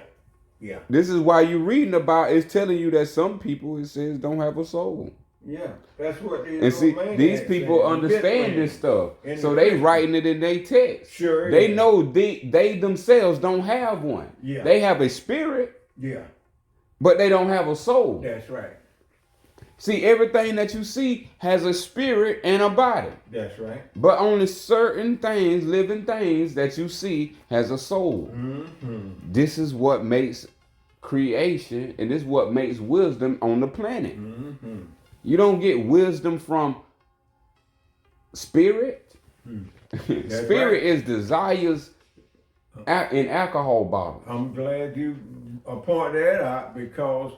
Yeah. This is why you're reading about, it's telling you that some people, it says, don't have a soul. Yeah, that's what these And see, these people understand this stuff. So they writing it in their text. Sure. They know they themselves don't have one. Yeah. They have a spirit. Yeah. But they don't have a soul. That's right. See, everything that you see has a spirit and a body. That's right. But only certain things, living things that you see has a soul. Mm-hmm. This is what makes creation, and this is what makes wisdom on the planet. Mm-hmm. You don't get wisdom from spirit. Spirit right. is desires in alcohol bottles. I'm glad you point that out, because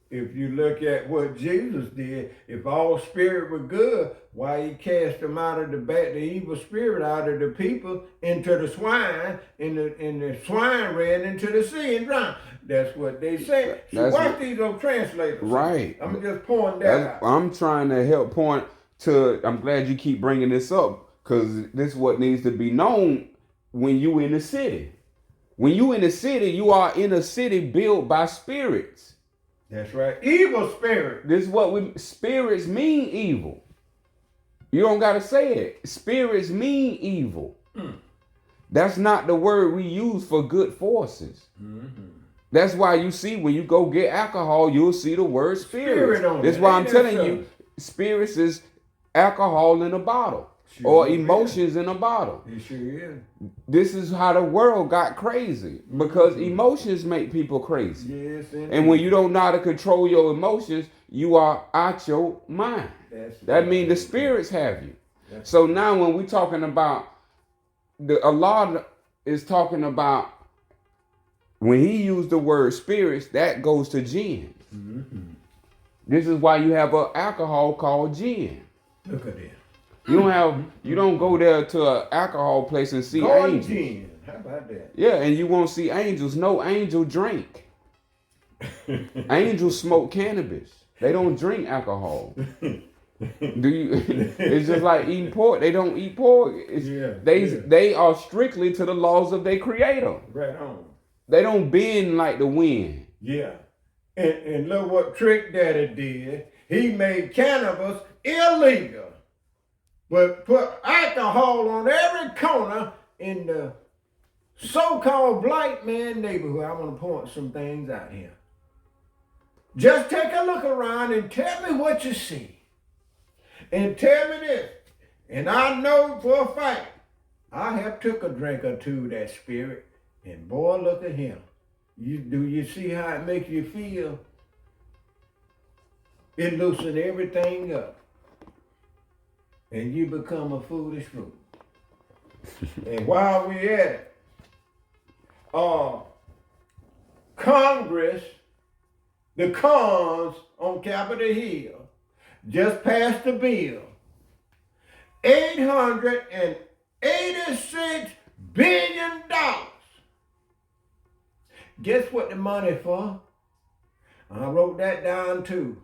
if you look at what Jesus did, if all spirit were good, why he cast them out of the evil spirit out of the people into the swine, and the swine ran into the sea and drowned. That's what they said. So watch these old translators. Right. I'm just pointing that out. I'm trying to help point to, I'm glad you keep bringing this up, because this is what needs to be known when you in the city. When you in the city, you are in a city built by spirits. That's right. Evil spirit. This is what spirits mean evil. You don't got to say it. Spirits mean evil. That's not the word we use for good forces. Mm-hmm. That's why you see when you go get alcohol, you'll see the word spirits. That's why I'm telling you, spirits is alcohol in a bottle. Or emotions in a bottle. It sure is. This is how the world got crazy, because emotions make people crazy. Yes, and when you don't know how to control your emotions, you are out your mind. That means the spirits have you. So now when we're talking about, Allah is talking about, when he used the word spirits, that goes to jinn. Mm-hmm. This is why you have an alcohol called gin. Look at that. You don't go there to an alcohol place and see angels. Gin. How about that? Yeah, and you won't see angels. No angel drink. Angels smoke cannabis. They don't drink alcohol. It's just like eating pork. They don't eat pork. They are strictly to the laws of their creator. Right on. They don't bend like the wind. Yeah. And look what Trick Daddy did. He made cannabis illegal, but put alcohol on every corner in the so-called black man neighborhood. I want to point some things out here. Just take a look around and tell me what you see. And tell me this. And I know for a fact, I have took a drink or two of that spirit, and boy, look at him. Do you see how it makes you feel? It loosens everything up. And you become a foolish fool. And while we at it, Congress, the cons on Capitol Hill, just passed a bill. $886 billion. Guess what the money for? I wrote that down too.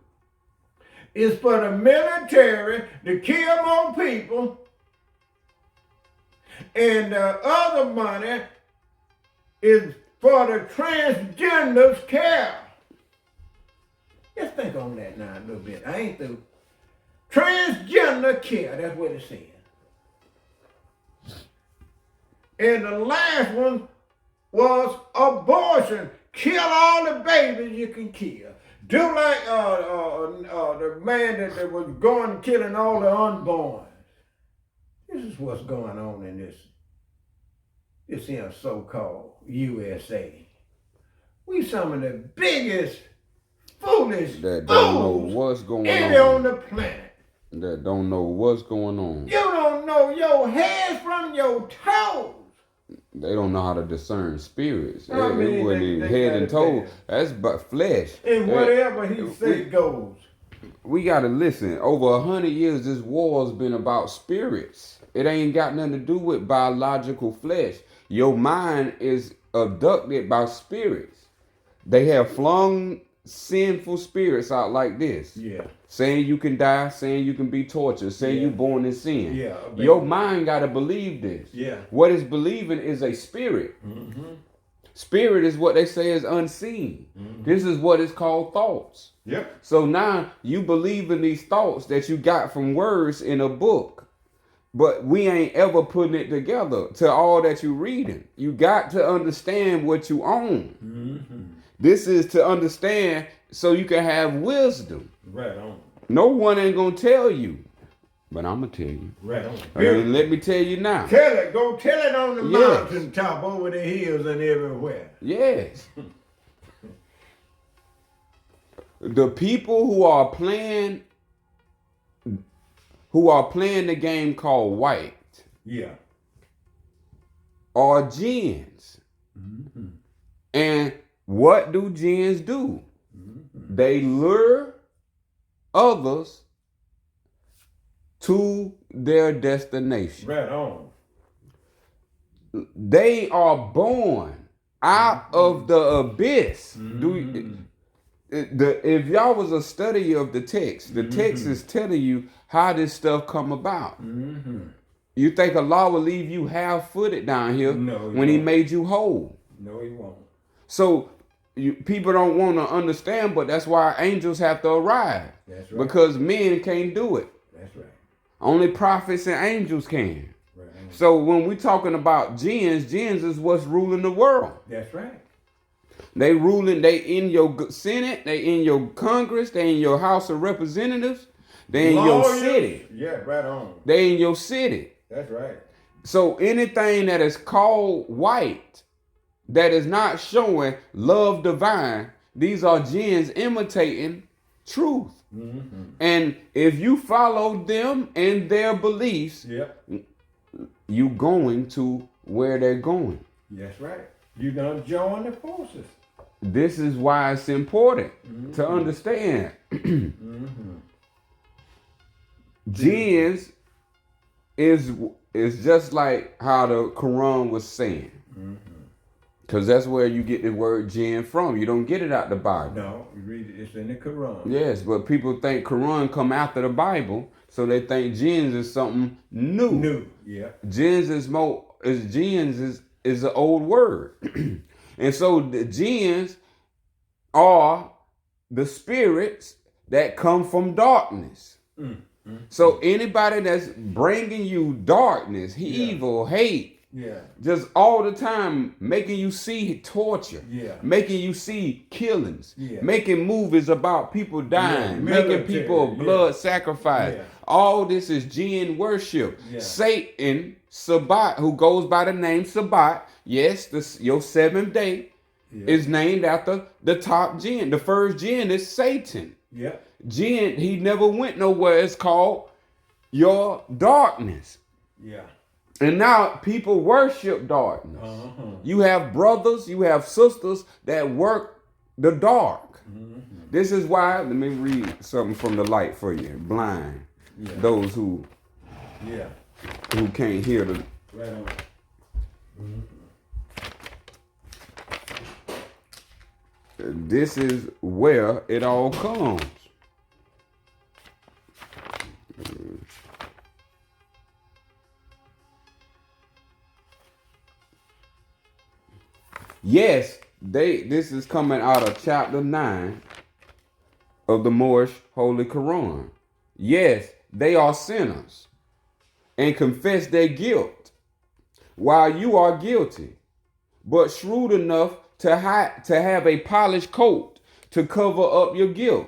It's for the military to kill more people, and the other money is for the transgenders' care. Just think on that now a little bit. I ain't through. Transgender care, that's what it said. And the last one was abortion. Kill all the babies you can kill. Do like the man that was going killing all the unborn. This is what's going on in this here so-called USA. We some of the biggest foolish that don't know what's going on the planet. That don't know what's going on. You don't know your head from your toes. They don't know how to discern spirits. I mean, It wasn't even they head got and it toe. bad. That's but flesh. And whatever he say goes. We gotta listen. Over 100 years, this war has been about spirits. It ain't got nothing to do with biological flesh. Your mind is abducted by spirits. They have flung sinful spirits out like this. Yeah. Saying you can die, saying you can be tortured, saying Yeah. you born in sin. Yeah. Your mind gotta believe this. Yeah. What it's believing is a spirit. Mm-hmm. Spirit is what they say is unseen. Mm-hmm. This is what is called thoughts. Yep. So now you believe in these thoughts that you got from words in a book, but we ain't ever putting it together to all that you reading. You got to understand what you own. Mm-hmm. This is to understand so you can have wisdom. Right on. No one ain't gonna tell you, but I'm gonna tell you. Right on. And let me tell you now. Tell it. Go tell it on the Yes. mountaintop, over the hills, and everywhere. Yes. The people who are playing the game called white Yeah. are jinns. Mm-hmm. And what do jinns do? Mm-hmm. They lure others to their destination. Right on. They are born out of the abyss. Mm-hmm. If y'all was a study of the text, the text is telling you how this stuff come about. Mm-hmm. You think Allah will leave you half-footed down here No, He when He won't. made you whole? No, he won't. So people don't want to understand, but that's why angels have to arrive. That's right. Because men can't do it. That's right. Only prophets and angels can. Right on. So when we're talking about jinns is what's ruling the world. That's right. They in your Senate, they in your Congress, they in your House of Representatives, they in your Lawyers. city. Yeah, right on. They in your city. That's right. So anything that is called white, that is not showing love divine, these are jinns imitating truth. Mm-hmm. And if you follow them and their beliefs, Yep. you going to where they're going. That's right. You done join the forces. This is why it's important to understand. Mm-hmm. Jinns is just like how the Quran was saying. Because that's where you get the word jinn from. You don't get it out the Bible. No, you read it. It's in the Quran. Yes, but people think Quran come after the Bible, so they think jinns is something new. New. Yeah. Jinns is an old word. And so the jinns are the spirits that come from darkness. So anybody that's bringing you darkness, evil, hate, Yeah. just all the time making you see torture, Yeah. making you see killings, Yeah. making movies about people dying, Yeah, making military, people blood sacrifice. Yeah. All this is jinn worship. Yeah. Satan, Sabbat, who goes by the name Sabbat, yes, your seventh day is named after the top jinn. The first jinn is Satan. Yeah. Jinn, he never went nowhere. It's called your darkness. Yeah. And now people worship darkness. Uh-huh. You have brothers, you have sisters that work the dark. This is why, let me read something from the light for you. Blind. Yeah. Those who can't hear the. Right on. This is where it all comes. Yes, this is coming out of chapter 9 of the Moorish Holy Quran. Yes, they are sinners and confess their guilt while you are guilty, but shrewd enough to have a polished coat to cover up your guilt.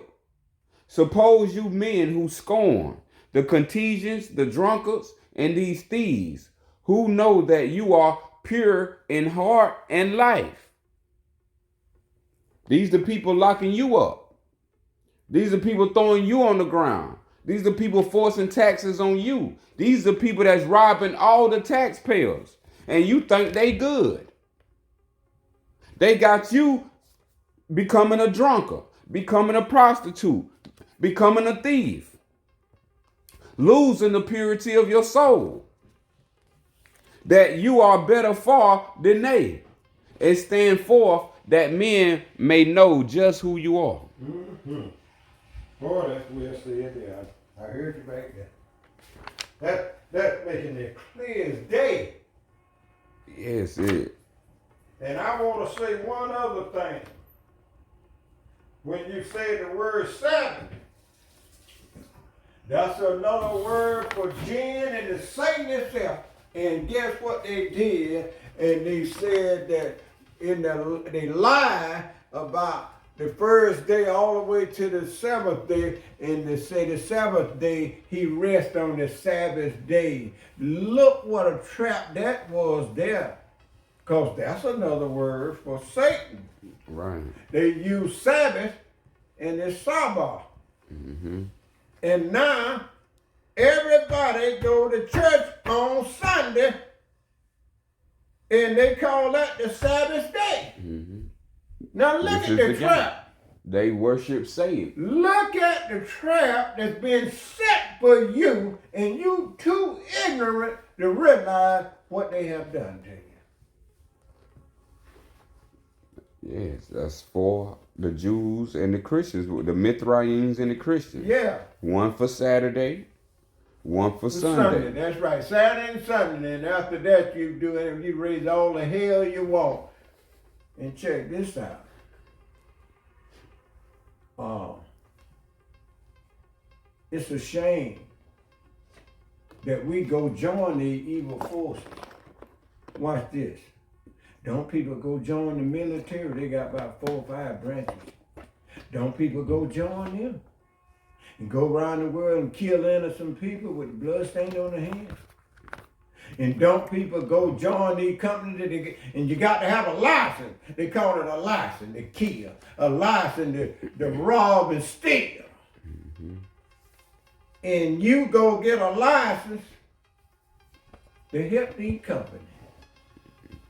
Suppose you men who scorn the contagions, the drunkards, and these thieves, who know that you are pure in heart and life. These are people locking you up. These are people throwing you on the ground. These are people forcing taxes on you. These are people that's robbing all the taxpayers. and you think they good. They got you becoming a drunkard, becoming a prostitute, becoming a thief, losing the purity of your soul. That you are better far than they. And stand forth that men may know just who you are. Mm-hmm. Boy, that's well said there. I heard you back there. That's making it clear as day. Yes, it. And I want to say one other thing. When you say the word Sabbath, that's another word for jinn and the Satan itself. And guess what they did? And they said that they lied about the first day all the way to the seventh day, and they say the Sabbath day he rests on the Sabbath day. Look what a trap that was there, because that's another word for Satan. Right. They use Sabbath and the Sabbath. Mm-hmm. And now everybody go to church on Sunday, and they call that the Sabbath day. Mm-hmm. Now look at the trap. They worship Satan. Look at the trap that's been set for you, and you too ignorant to realize what they have done to you. Yes, that's for the Jews and the Christians, the Mithraeans and the Christians. Yeah. One for Saturday, one for Sunday. That's right. Saturday and Sunday. And after that, you do it, you raise all the hell you want. And check this out. It's a shame that we go join the evil forces. Watch this. Don't people go join the military? They got about 4 or 5 branches. Don't people go join them and go around the world and kill innocent people with blood stained on their hands? And don't people go join these companies and you got to have a license. They call it a license to kill, a license to rob and steal. Mm-hmm. And you go get a license to help these companies.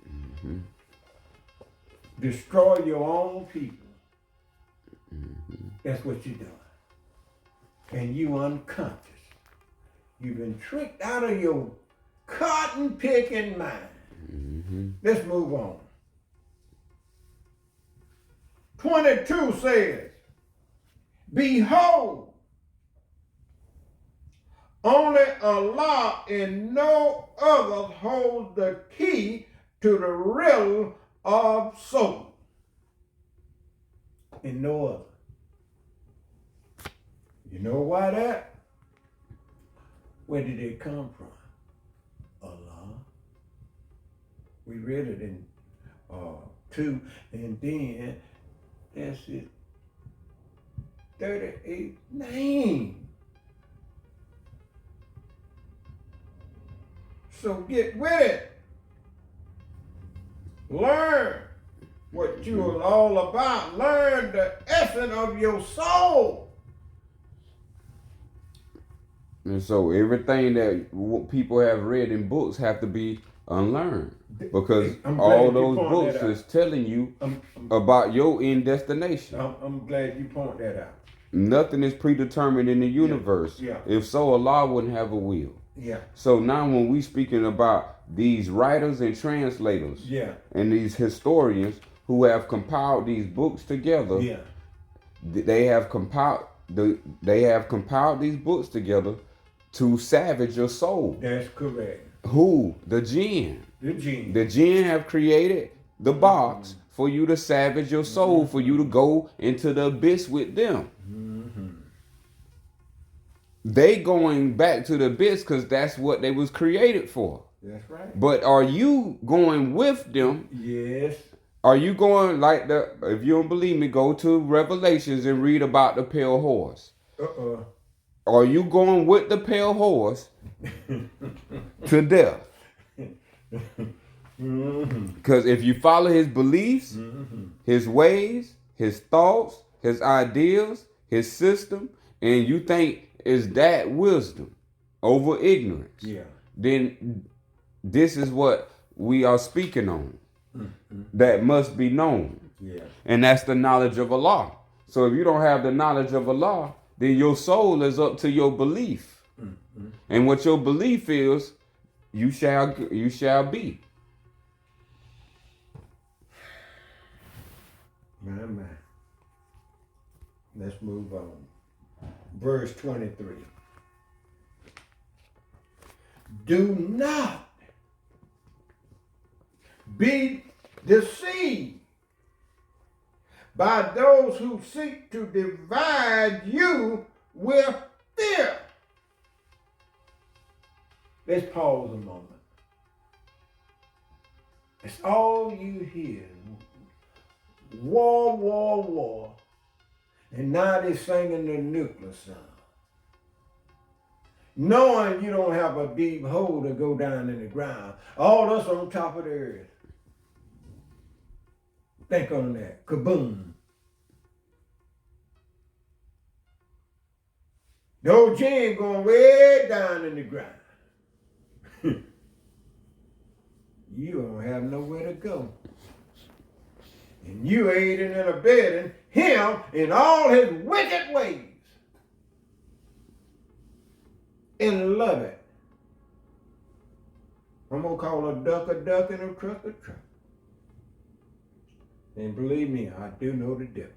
Mm-hmm. Destroy your own people. Mm-hmm. That's what you're doing. And you unconscious. You've been tricked out of your cotton picking mind. Mm-hmm. Let's move on. 22 says, behold, only Allah and no other holds the key to the riddle of soul. And no other. You know why that? Where did it come from? Allah. We read it in 2, and then that's it. 38 name. So get with it. Learn what you're all about. Learn the essence of your soul. And so everything that people have read in books have to be unlearned, because all those books is telling you about your end destination. I'm glad you point that out. Nothing is predetermined in the universe. Yeah. If so, Allah wouldn't have a will. Yeah. So now when we speaking about these writers and translators, and these historians who have compiled these books together, they have compiled these books together to savage your soul. That's correct. Who? The jinn. The jinn. The jinn have created the box for you to savage your soul, for you to go into the abyss with them. Mm-hmm. They going back to the abyss because that's what they was created for. That's right. But are you going with them? Yes. Are you going if you don't believe me, go to Revelations and read about the pale horse. Are you going with the pale horse to death? Because if you follow his beliefs, his ways, his thoughts, his ideals, his system, and you think is that wisdom over ignorance, then this is what we are speaking on that must be known. Yeah. And that's the knowledge of Allah. So if you don't have the knowledge of Allah, then your soul is up to your belief. And what your belief is, you shall be. My. Let's move on. Verse 23. Do not be deceived by those who seek to divide you with fear. Let's pause a moment. It's all you hear. War, war, war. And now they're singing the nuclear song. Knowing you don't have a deep hole to go down in the ground. All us on top of the earth. Think on that. Kaboom. The old gin going way down in the ground. You don't have nowhere to go. And you aiding and abetting him in all his wicked ways. And love it. I'm going to call a duck and a truck a truck. And believe me, I do know the difference.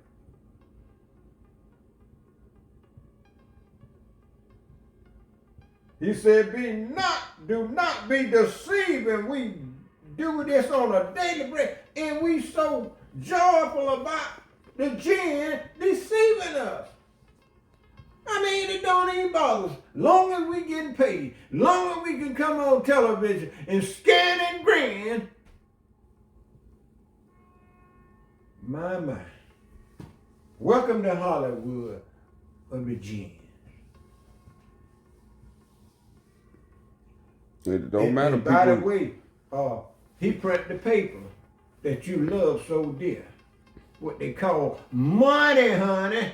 He said, do not be deceived. And we do this on a daily basis. And we so joyful about the jinn deceiving us. I mean, it don't even bother us. Long as we getting paid, long as we can come on television and scan and grin. My. Welcome to Hollywood of the jinn. It don't matter. And by the way, he print the paper that you love so dear. What they call money, honey.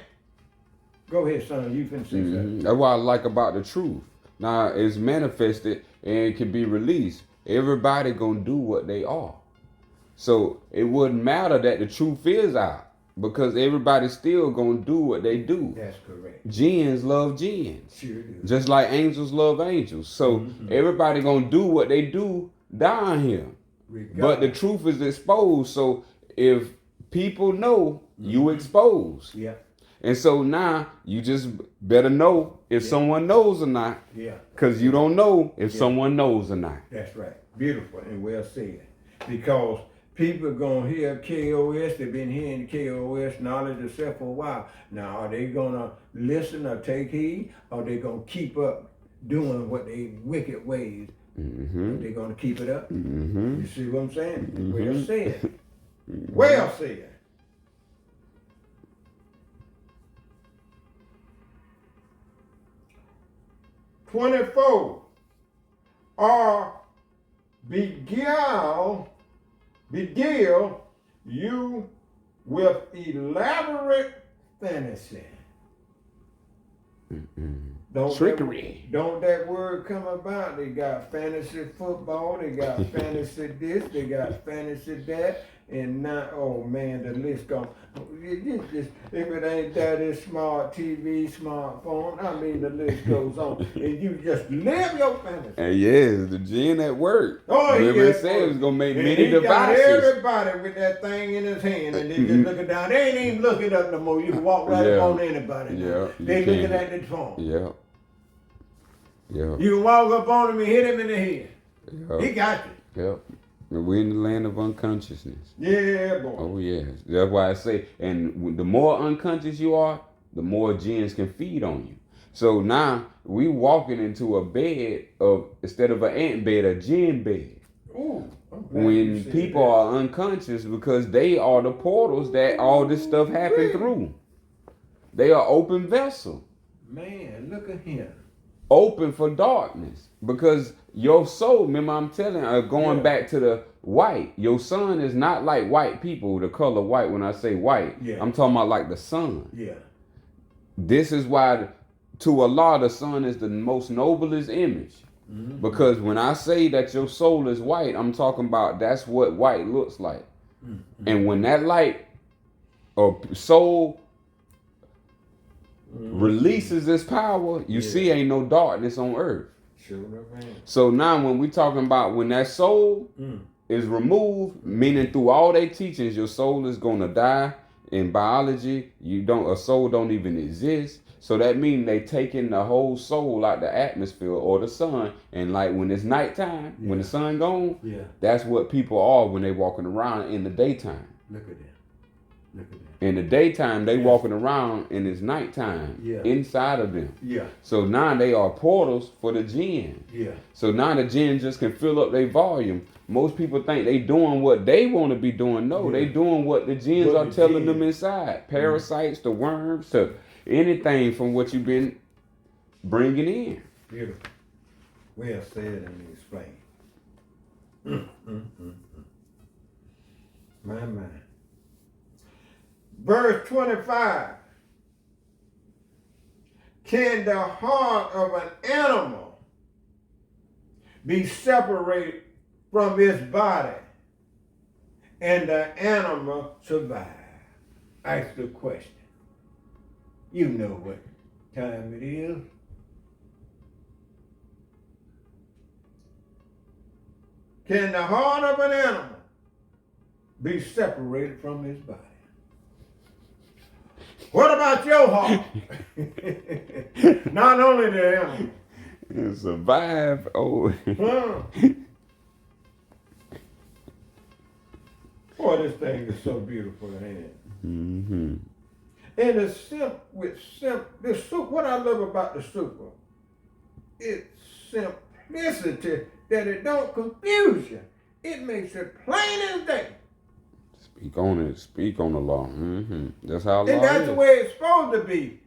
Go ahead, son. You can say that. That's what I like about the truth. Now it's manifested and it can be released. Everybody gonna do what they are. So it wouldn't matter that the truth is out because everybody's still gonna do what they do. That's correct. Jinns love jinns. Sure do. Just like angels love angels. So everybody gonna do what they do down here. But the truth is exposed. So if people know, you expose. Yeah. And so now you just better know if someone knows or not. Yeah. Because you don't know if someone knows or not. That's right. Beautiful and well said. Because people are going to hear KOS. They've been hearing KOS knowledge of self for a while. Now, are they going to listen or take heed? Or are they going to keep up doing what they wicked ways? Are they going to keep it up? You see what I'm saying? Well said. Well said. "24 or beguile you with elaborate fantasy." Trickery. Don't that word come about? They got fantasy football, they got fantasy this, they got fantasy that, and now, oh man, the list goes. If it ain't that, it's smart TV, smartphone. I mean, the list goes on, and you just live your fantasy. And yes, the jinn at work. Oh, Remember yeah, it said it was gonna make and many he got devices. everybody with that thing in his hand, and they just looking down. They ain't even looking up no more. You can walk right up on anybody. Yeah, They you looking can. at the phone. Yeah. Yeah. You can walk up on him and hit him in the head. He got you. Yep. We're in the land of unconsciousness. Yeah, boy. Oh yes. That's why I say, and the more unconscious you are, the more jinns can feed on you. So now we walking into a bed of, instead of an ant bed, a jinn bed. Ooh, I'm glad you When said people that. are unconscious, because they are the portals that all this stuff happened through. They are open vessel. Man, look at him. Open for darkness, because your soul, remember I'm telling you, going back to the white, your sun is not like white people, the color white. When I say white, I'm talking about like the sun. Yeah. This is why to Allah the sun is the most noblest image. Mm-hmm. Because when I say that your soul is white, I'm talking about that's what white looks like. Mm-hmm. And when that light or soul releases its power, you see ain't no darkness on earth. Sure enough, man. So now when we talking about when that soul is removed, meaning through all their teachings, your soul is gonna die. In biology, a soul don't even exist. So that means they taking the whole soul out the atmosphere or the sun, and like when it's nighttime, when the sun gone, that's what people are when they walking around in the daytime. Look at that. Look at that. In the daytime, they walking around, and it's nighttime inside of them. Yeah. So now they are portals for the jinn. Yeah. So now the jinn just can fill up their volume. Most people think they doing what they want to be doing. No, they doing what the jinns are telling them inside. Parasites, the worms, to anything from what you've been bringing in. Beautiful. Well said and explained. My mind. Verse 25. Can the heart of an animal be separated from its body and the animal survive? Ask the question. You know what time it is. Can the heart of an animal be separated from its body? What about your heart? Not only the animal. And survive. Oh. Boy, this thing is so beautiful, ain't it? Mm-hmm. And the soup, what I love about the super, it's simplicity that it don't confuse you. It makes it plain as day. Speak on it. Speak on the law. Mm-hmm. That's how law And that's is. the way it's supposed to be.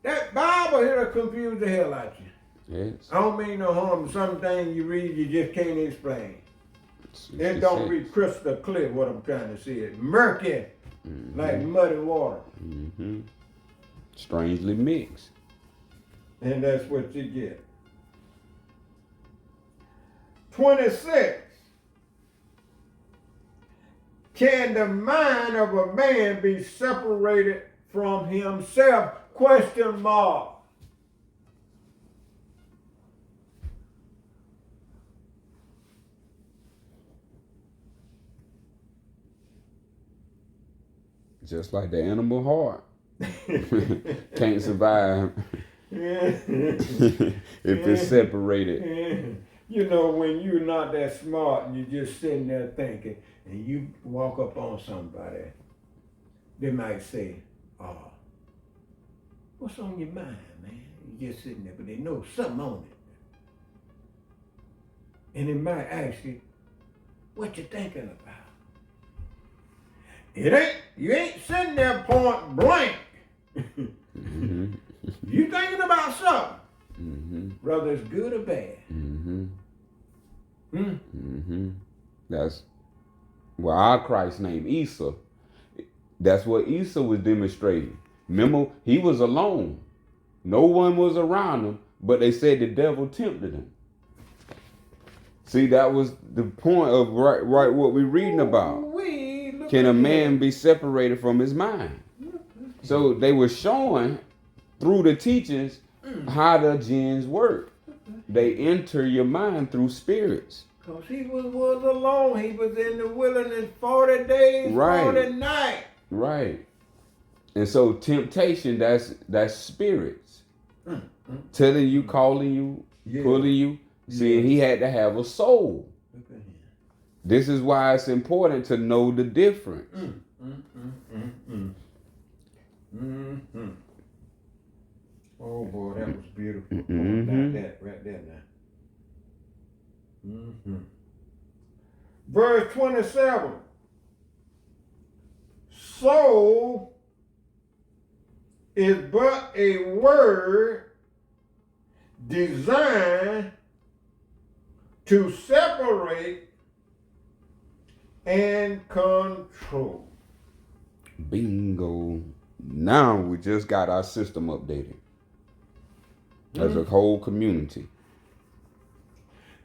That Bible here will confuse the hell out you. Yes. I don't mean no harm. Some things you read, you just can't explain. It don't be crystal clear what I'm trying to say. It's murky, like muddy water. Mm-hmm. Strangely mixed. And that's what you get. 26. Can the mind of a man be separated from himself? Question mark. Just like the animal heart. Can't survive if it's separated. You know, when you're not that smart and you're just sitting there thinking, and you walk up on somebody, they might say, "Oh, what's on your mind, man?" You're just sitting there, but they know something on it. And they might ask you, "What you thinking about?" You ain't sitting there point blank. Mm-hmm. You thinking about something, whether it's good or bad. That's well, our Christ named Isa. That's what Isa was demonstrating. Remember, he was alone. No one was around him, but they said the devil tempted him. See, that was the point of right what we're reading about. Can a man be separated from his mind? So they were showing through the teachings how the jinns work. They enter your mind through spirits. Because he was alone. He was in the wilderness 40 days, 40 nights. Right. And so temptation, that's spirits. Telling you, calling you, pulling you. See, he had to have a soul. This is why it's important to know the difference. Oh boy, that was beautiful. Like that, right there now. Verse 27. Soul is but a word designed to separate and control. Bingo. Now we just got our system updated as a whole community.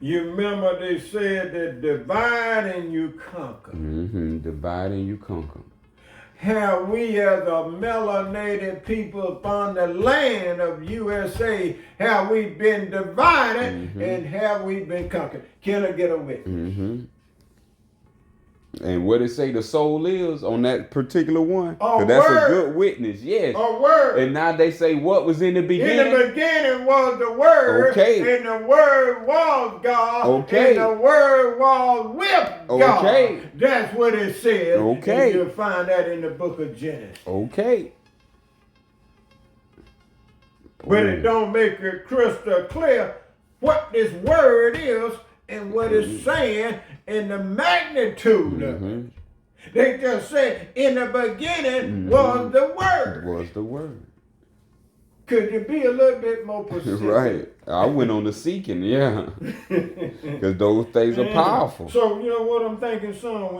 You remember they said that divide and you conquer. Divide and you conquer. Have we as a melanated people upon the land of USA, have we been divided and have we been conquered? Can I get a witness? And what it say the soul is on that particular one? A That's word. a good witness, yes. A word. And now they say what was in the beginning? In the beginning was the Word, Okay. and the Word was God, Okay. and the Word was with God. Okay. That's what it says. Okay. And you'll find that in the book of Genesis. Okay. But it don't make it crystal clear what this Word is and what it's saying and the magnitude of it. They just say, in the beginning was the Word. Was the word. Could you be a little bit more specific? Right. I went on the seeking, yeah. Because those things are powerful. So you know what I'm thinking, son,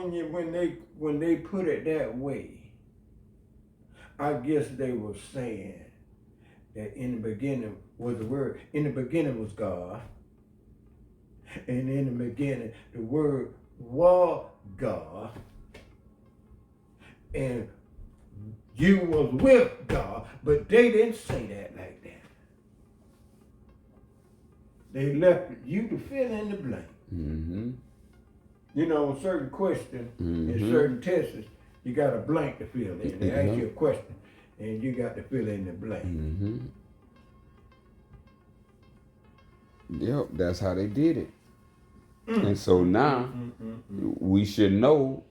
when they put it that way, I guess they were saying that in the beginning was the Word. In the beginning was God. And in the beginning, the Word was God. And you was with God. But they didn't say that like that. They left you to fill in the blank. You know, certain questions and certain tests, you got a blank to fill in. They ask you a question, and you got to fill in the blank. Yep, that's how they did it. And so now we should know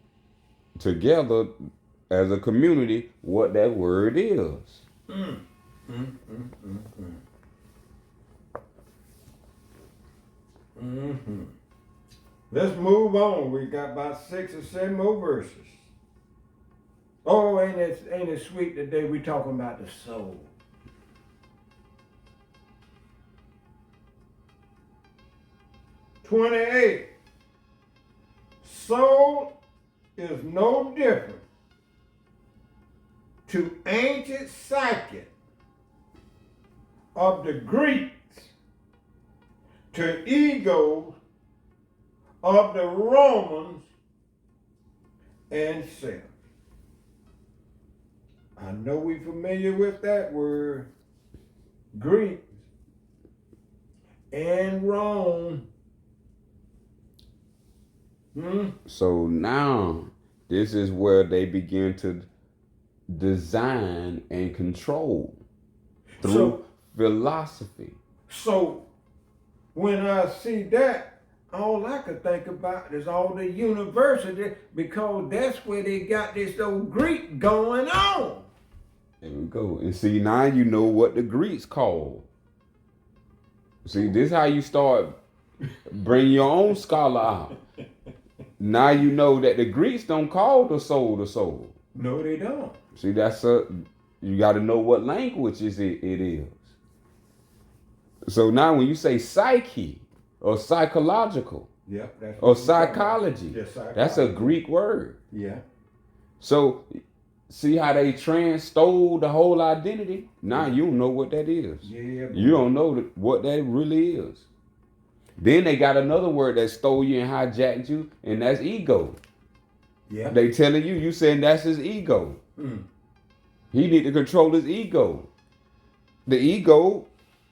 together as a community what that word is. Let's move on. We got about 6 or 7 more verses. Oh, ain't it sweet today we talking about the soul. "28. Soul is no different to ancient psyche of the Greeks, to ego of the Romans, and self." I know we're familiar with that word, Greeks and Rome. So now this is where they begin to design and control through philosophy. So when I see that, all I could think about is all the university, because that's where they got this old Greek going on. There we go. And see, now you know what the Greeks call. See, this is how you start bring your own scholar out. Now you know that the Greeks don't call the soul. No, they don't. See, you got to know what language it is. So now when you say psyche or psychological or psychology, that's a Greek word. Yeah. So see how they stole the whole identity? Now you don't know what that is. Yeah. You don't know what that really is. Then they got another word that stole you and hijacked you, and that's ego. Yeah. They telling you saying that's his ego. He need to control his ego. The ego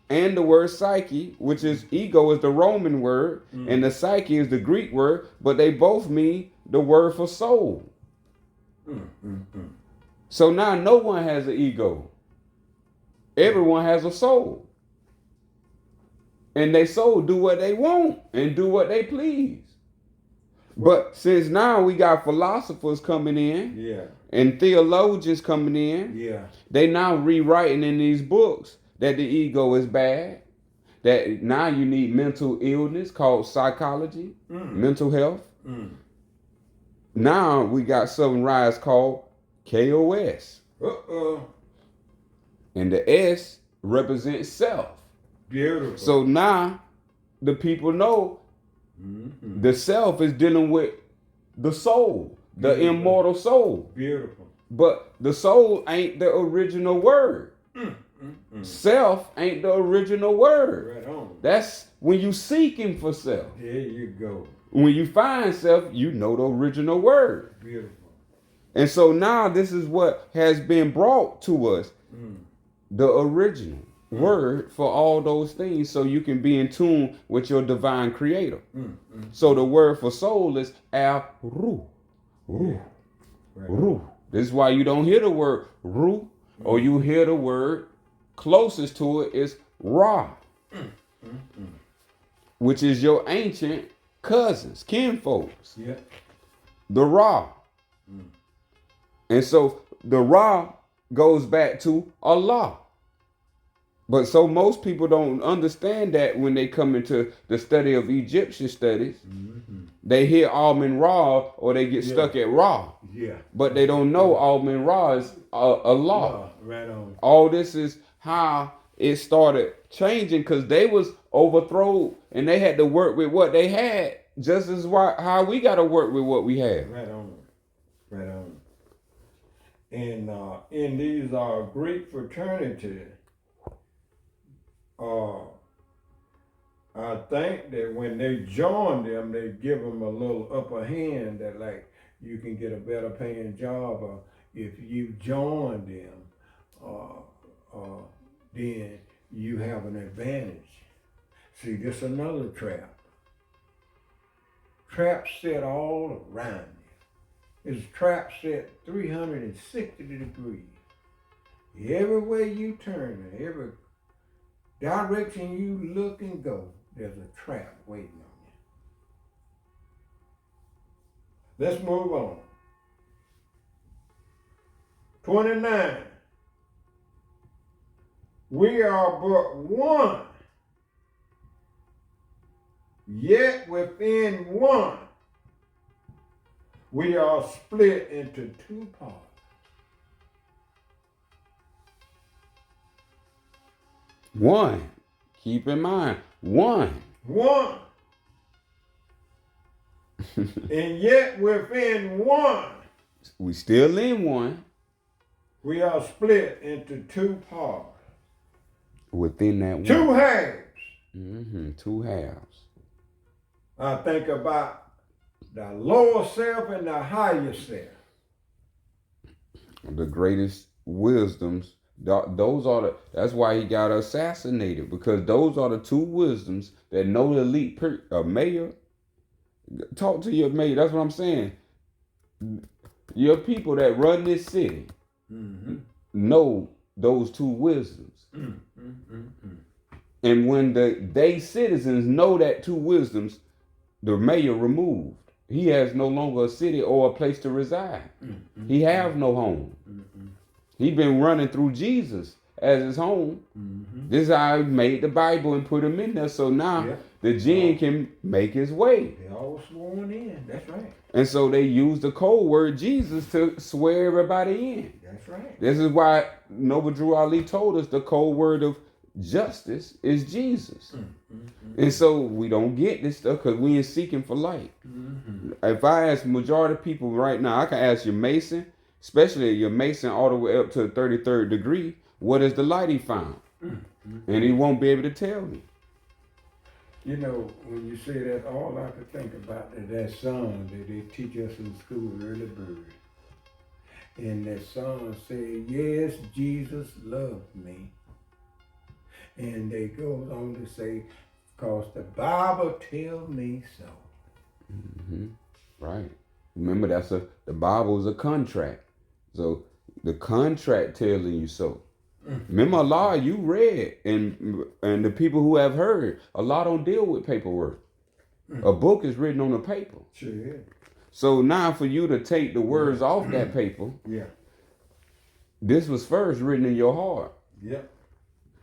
and the word psyche, which is ego is the Roman word, and the psyche is the Greek word, but they both mean the word for soul. So now no one has an ego. Everyone has a soul. And they soul do what they want and do what they please. But since now we got philosophers coming in and theologians coming in, they now rewriting in these books that the ego is bad, that now you need mental illness called psychology, mental health. Now we got something rise called KOS. And the S represents self. Beautiful. So now the people know the self is dealing with the soul, the immortal soul. Beautiful. But the soul ain't the original word. Self ain't the original word. Right on. That's when you seeking for self. There you go. When you find self, you know the original word. Beautiful. And so now this is what has been brought to us. The original word for all those things, so you can be in tune with your divine creator. So the word for soul is Al-Ruh. Ruh. Right. Ruh. This is why you don't hear the word Ruh, or you hear the word closest to it is Ra, which is your ancient cousins, kinfolks. Yeah. The Ra. And so the Ra goes back to Allah. But so most people don't understand that when they come into the study of Egyptian studies. They hear Amun Ra or they get stuck at Ra. Yeah. But they don't know Amun Ra is Allah. Right on. All this is how it started changing, because they was overthrown and they had to work with what they had, just as how we got to work with what we have. Right on. Right on. And in these Greek fraternities, I think that when they join them, they give them a little upper hand that like you can get a better paying job, or if you join them, then you have an advantage. See, this is another trap. Traps set all around you. It's trap set 360 degrees. Every way you turn, every direction you look and go, there's a trap waiting on you. Let's move on. 29. We are but one, yet within one, we are split into two parts. One. Keep in mind, one. One. And yet within one, We still in one. we are split into two parts. Within that one. Two halves. Two halves. I think about the lower self and the higher self. The greatest wisdoms. Those are that's why he got assassinated, because those are the two wisdoms that no elite mayor. Talk to your mayor. That's what I'm saying. Your people that run this city know those two wisdoms. And when they citizens know that two wisdoms, the mayor removed. He has no longer a city or a place to reside. He have no home. He been running through Jesus as his home. This is how he made the Bible and put him in there. So now the jinn can make his way. They all sworn in. That's right. And so they use the code word Jesus to swear everybody in. That's right. This is why Noble Drew Ali told us the code word of justice is Jesus. And so we don't get this stuff because we ain't seeking for light. If I ask majority of people right now, I can ask your Mason, especially your Mason all the way up to the 33rd degree, what is the light he found? And he won't be able to tell me. You know, when you say that, all I could think about is that song that they teach us in school, Early Bird. And that song said, yes, Jesus loved me. And they goes on to say, because the Bible tells me so. Right. Remember, the Bible is a contract. So the contract telling you so. Remember, Allah, you read, and the people who have heard, Allah don't deal with paperwork. A book is written on a paper. Sure is. So now for you to take the words off that paper, this was first written in your heart. Yep.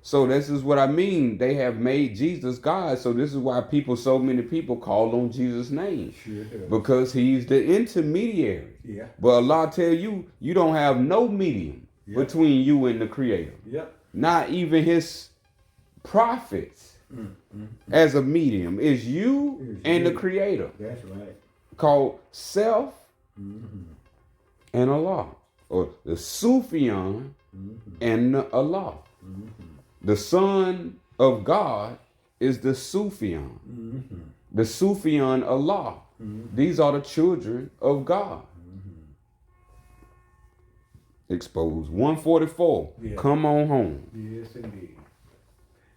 So this is what I mean. They have made Jesus God. So this is why so many people call on Jesus' name. Sure do. Because he's the intermediary. Yeah. But Allah tell you, you don't have no medium between you and the Creator. Yep. Not even his prophets as a medium. It's you and the Creator. That's right. Called self and Allah. Or the Sufyan and Allah. The Son of God is the Sufyan. Mm-hmm. The Sufyan Allah. Mm-hmm. These are the children of God. Mm-hmm. Exposed. 144. Yeah. Come on home. Yes, indeed.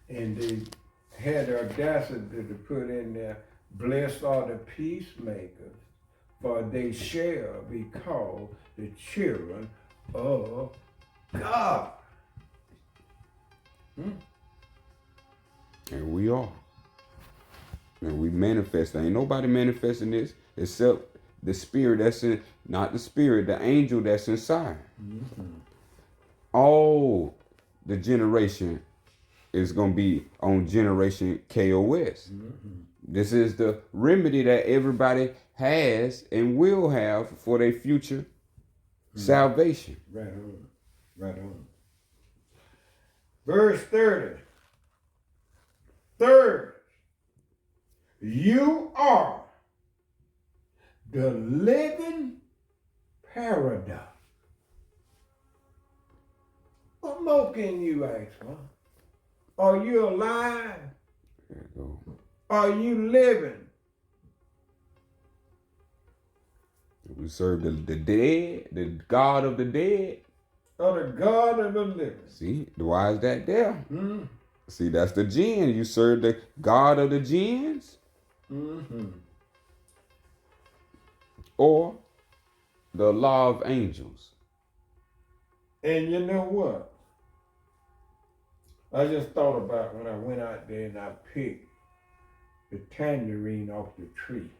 And they had the audacity to put in there, blessed are the peacemakers, for they shall be called the children of God. And we are. And we manifest. Ain't nobody manifesting this except the spirit that's in, not the spirit, the angel that's inside. Mm-hmm. All the generation is going to be on generation KOS. Mm-hmm. This is the remedy that everybody has and will have for their future salvation. Right on. Right on. Verse 30. Third, you are the living paradox. What more can you ask for? Are you alive? There you go. Are you living? We serve the dead, the God of the dead. Or the God of the living? See, why is that there? Mm-hmm. See, that's the jinn. You serve the God of the jinns Mm-hmm. or the law of angels. And you know what? I just thought about when I went out there and I picked the tangerine off the tree.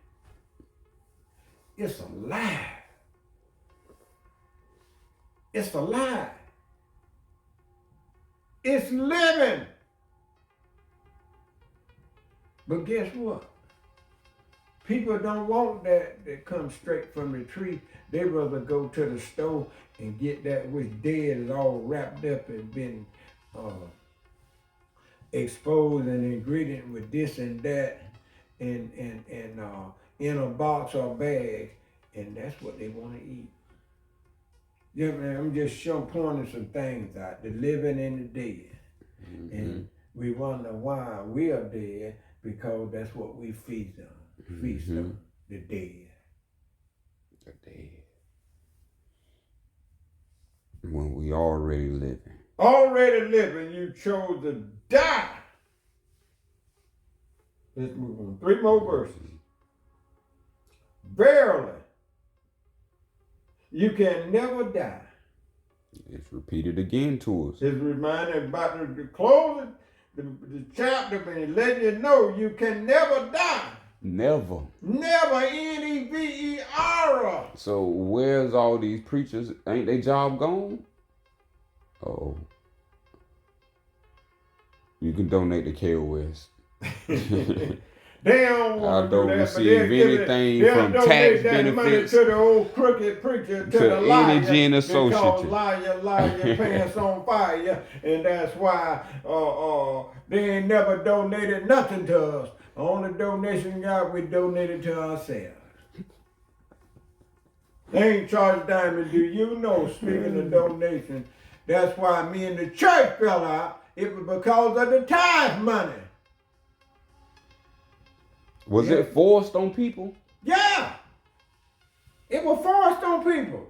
It's alive. It's alive. It's living. But guess what? People don't want that comes straight from the tree. They rather go to the store and get that which dead is all wrapped up and been exposed and ingredient with this and that and in a box or bag, and that's what they want to eat. Yeah, man, I'm just pointing some things out, the living and the dead. Mm-hmm. And we wonder why we are dead, because that's what we feast on. Feast on the dead. The dead. When we already living. Already living, you chose to die. Let's move on. 3 more verses. Verily, you can never die. It's repeated again to us. It's reminding about the closing, the chapter, and letting you know you can never die. Never. Never, N-E-V-E-R. So where's all these preachers? Ain't they job gone? Oh. You can donate to KOS. They don't want to do that, receive anything from tax benefits to the old crooked preacher, to the liar, any gin associate. Because liar, pants on fire, and that's why they ain't never donated nothing to us. The only donation we donated to ourselves. They ain't charged diamond, do you know? Speaking of donation, that's why me and the church fell out. It was because of the tithe money. Was it forced on people? Yeah. It was forced on people.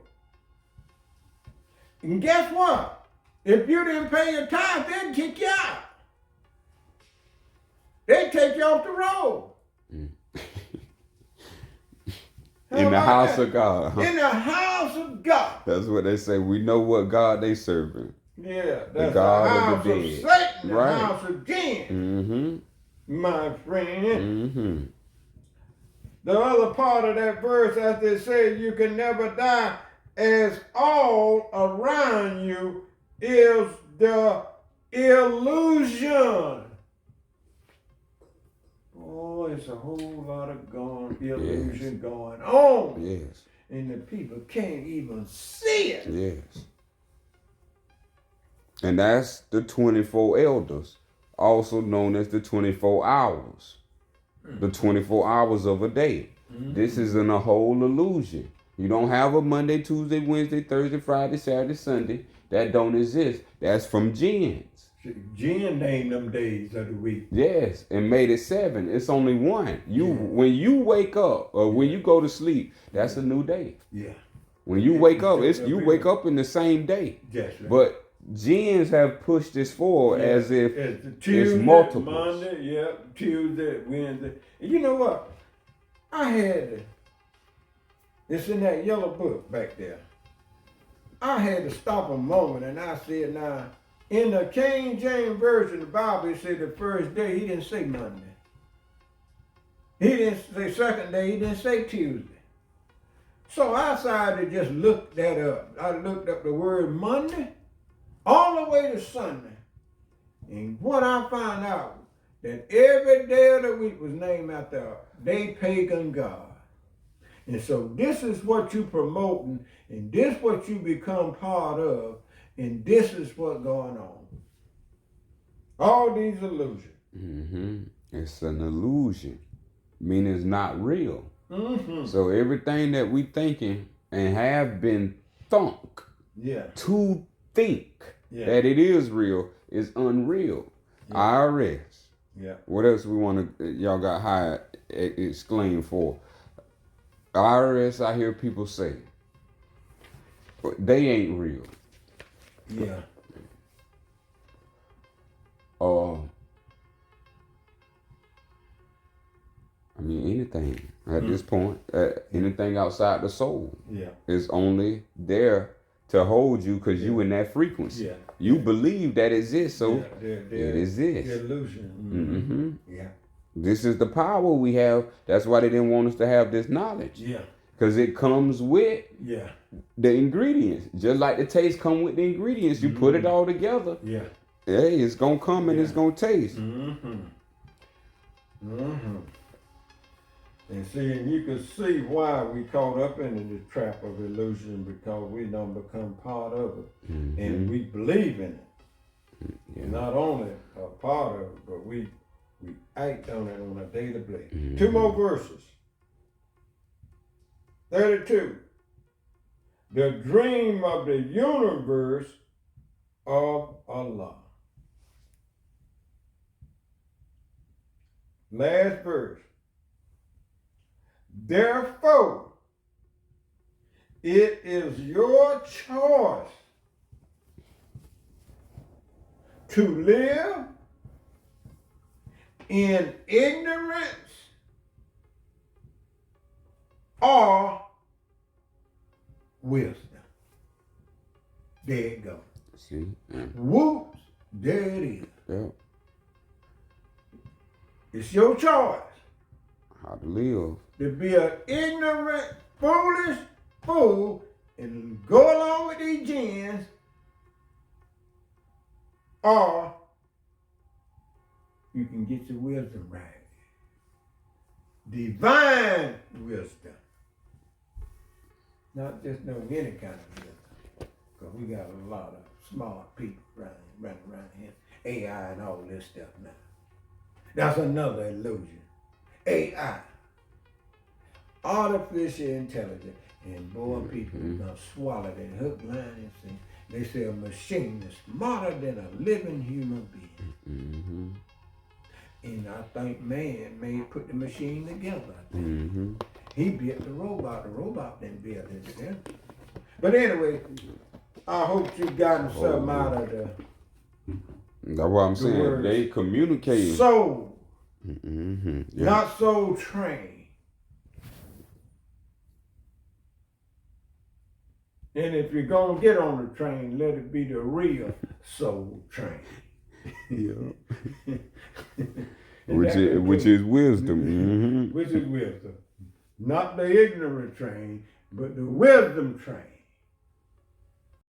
And guess what? If you didn't pay your tithe, they'd kick you out. They'd take you off the road. In the house of God. Huh? In the house of God. That's what they say. We know what God they serving. Yeah, that's the God the house of the dead. Satan, the right. house of sin. Mm-hmm. My friend. Mm-hmm. The other part of that verse, as they say, you can never die, as all around you is the illusion. Oh, it's a whole lot of illusion going on. Yes. And the people can't even see it. Yes. And that's the 24 elders, also known as the 24 hours. The 24 hours of a day. Mm-hmm. This isn't a whole illusion. You don't have a Monday, Tuesday, Wednesday, Thursday, Friday, Saturday, Sunday. That don't exist. That's from jinns. Jen named them days of the week. Yes, and made it 7. It's only one. Yeah. When you wake up or when you go to sleep, that's a new day. Yeah. When you wake up, you wake up in the same day. That's right. But gens have pushed this forward as if Tuesday, it's multiple. Monday, Tuesday, Wednesday. And you know what? I had it's in that yellow book back there. I had to stop a moment and I said, now, in the King James Version of the Bible, it said the first day, he didn't say Monday. He didn't say second day, he didn't say Tuesday. So I decided to just look that up. I looked up the word Monday all the way to Sunday. And what I found out, that every day of the week was named after a pagan god. And so this is what you promoting, and this what you become part of, and this is what's going on. All these illusions. Mm-hmm. It's an illusion, meaning it's not real. Mm-hmm. So everything that we thinking and have been thunk to think that it is real is unreal. Yeah. IRS. Yeah. What else we want to, y'all got hired, exclaim for? IRS, I hear people say, they ain't real. Yeah. I mean, anything at this point, anything outside the soul is only there to hold you because you in that frequency. Yeah. You believe that exists, so it exists. The illusion. Mm-hmm. Yeah. This is the power we have. That's why they didn't want us to have this knowledge. Yeah. Because it comes with Yeah. the ingredients. Just like the taste come with the ingredients. You put it all together. Yeah. Hey, it's going to come and it's going to taste. Mm-hmm. Mm-hmm. And see, and you can see why we caught up into the trap of illusion, because we don't become part of it. Mm-hmm. And we believe in it. Yeah. Not only a part of it, but we act on it on a daily basis. Mm-hmm. 2 more verses. 32. The dream of the universe of Allah. Last verse. Therefore, it is your choice to live in ignorance or wisdom. There you go. See? Yeah. Whoops, there it is. Yeah. It's your choice How to live. to be an ignorant, foolish fool and go along with these gens, or you can get your wisdom right. Divine wisdom. Not just no any kind of wisdom. Because we got a lot of smart people running around here. AI and all this stuff now. That's another illusion. AI. Artificial intelligence. And boy, people are going to swallow that hook, line, and sinker. They say a machine is smarter than a living human being. Mm-hmm. And I think man may put the machine together. Mm-hmm. He built the robot didn't build himself. But anyway, I hope you've gotten something out of the That's what I'm saying. words. They communicate. soul, Mm-hmm. Yeah. not soul train. And if you're going to get on the train, let it be the real soul train. Yeah. which is wisdom. Mm-hmm. Which is wisdom. Not the ignorant train, but the wisdom train.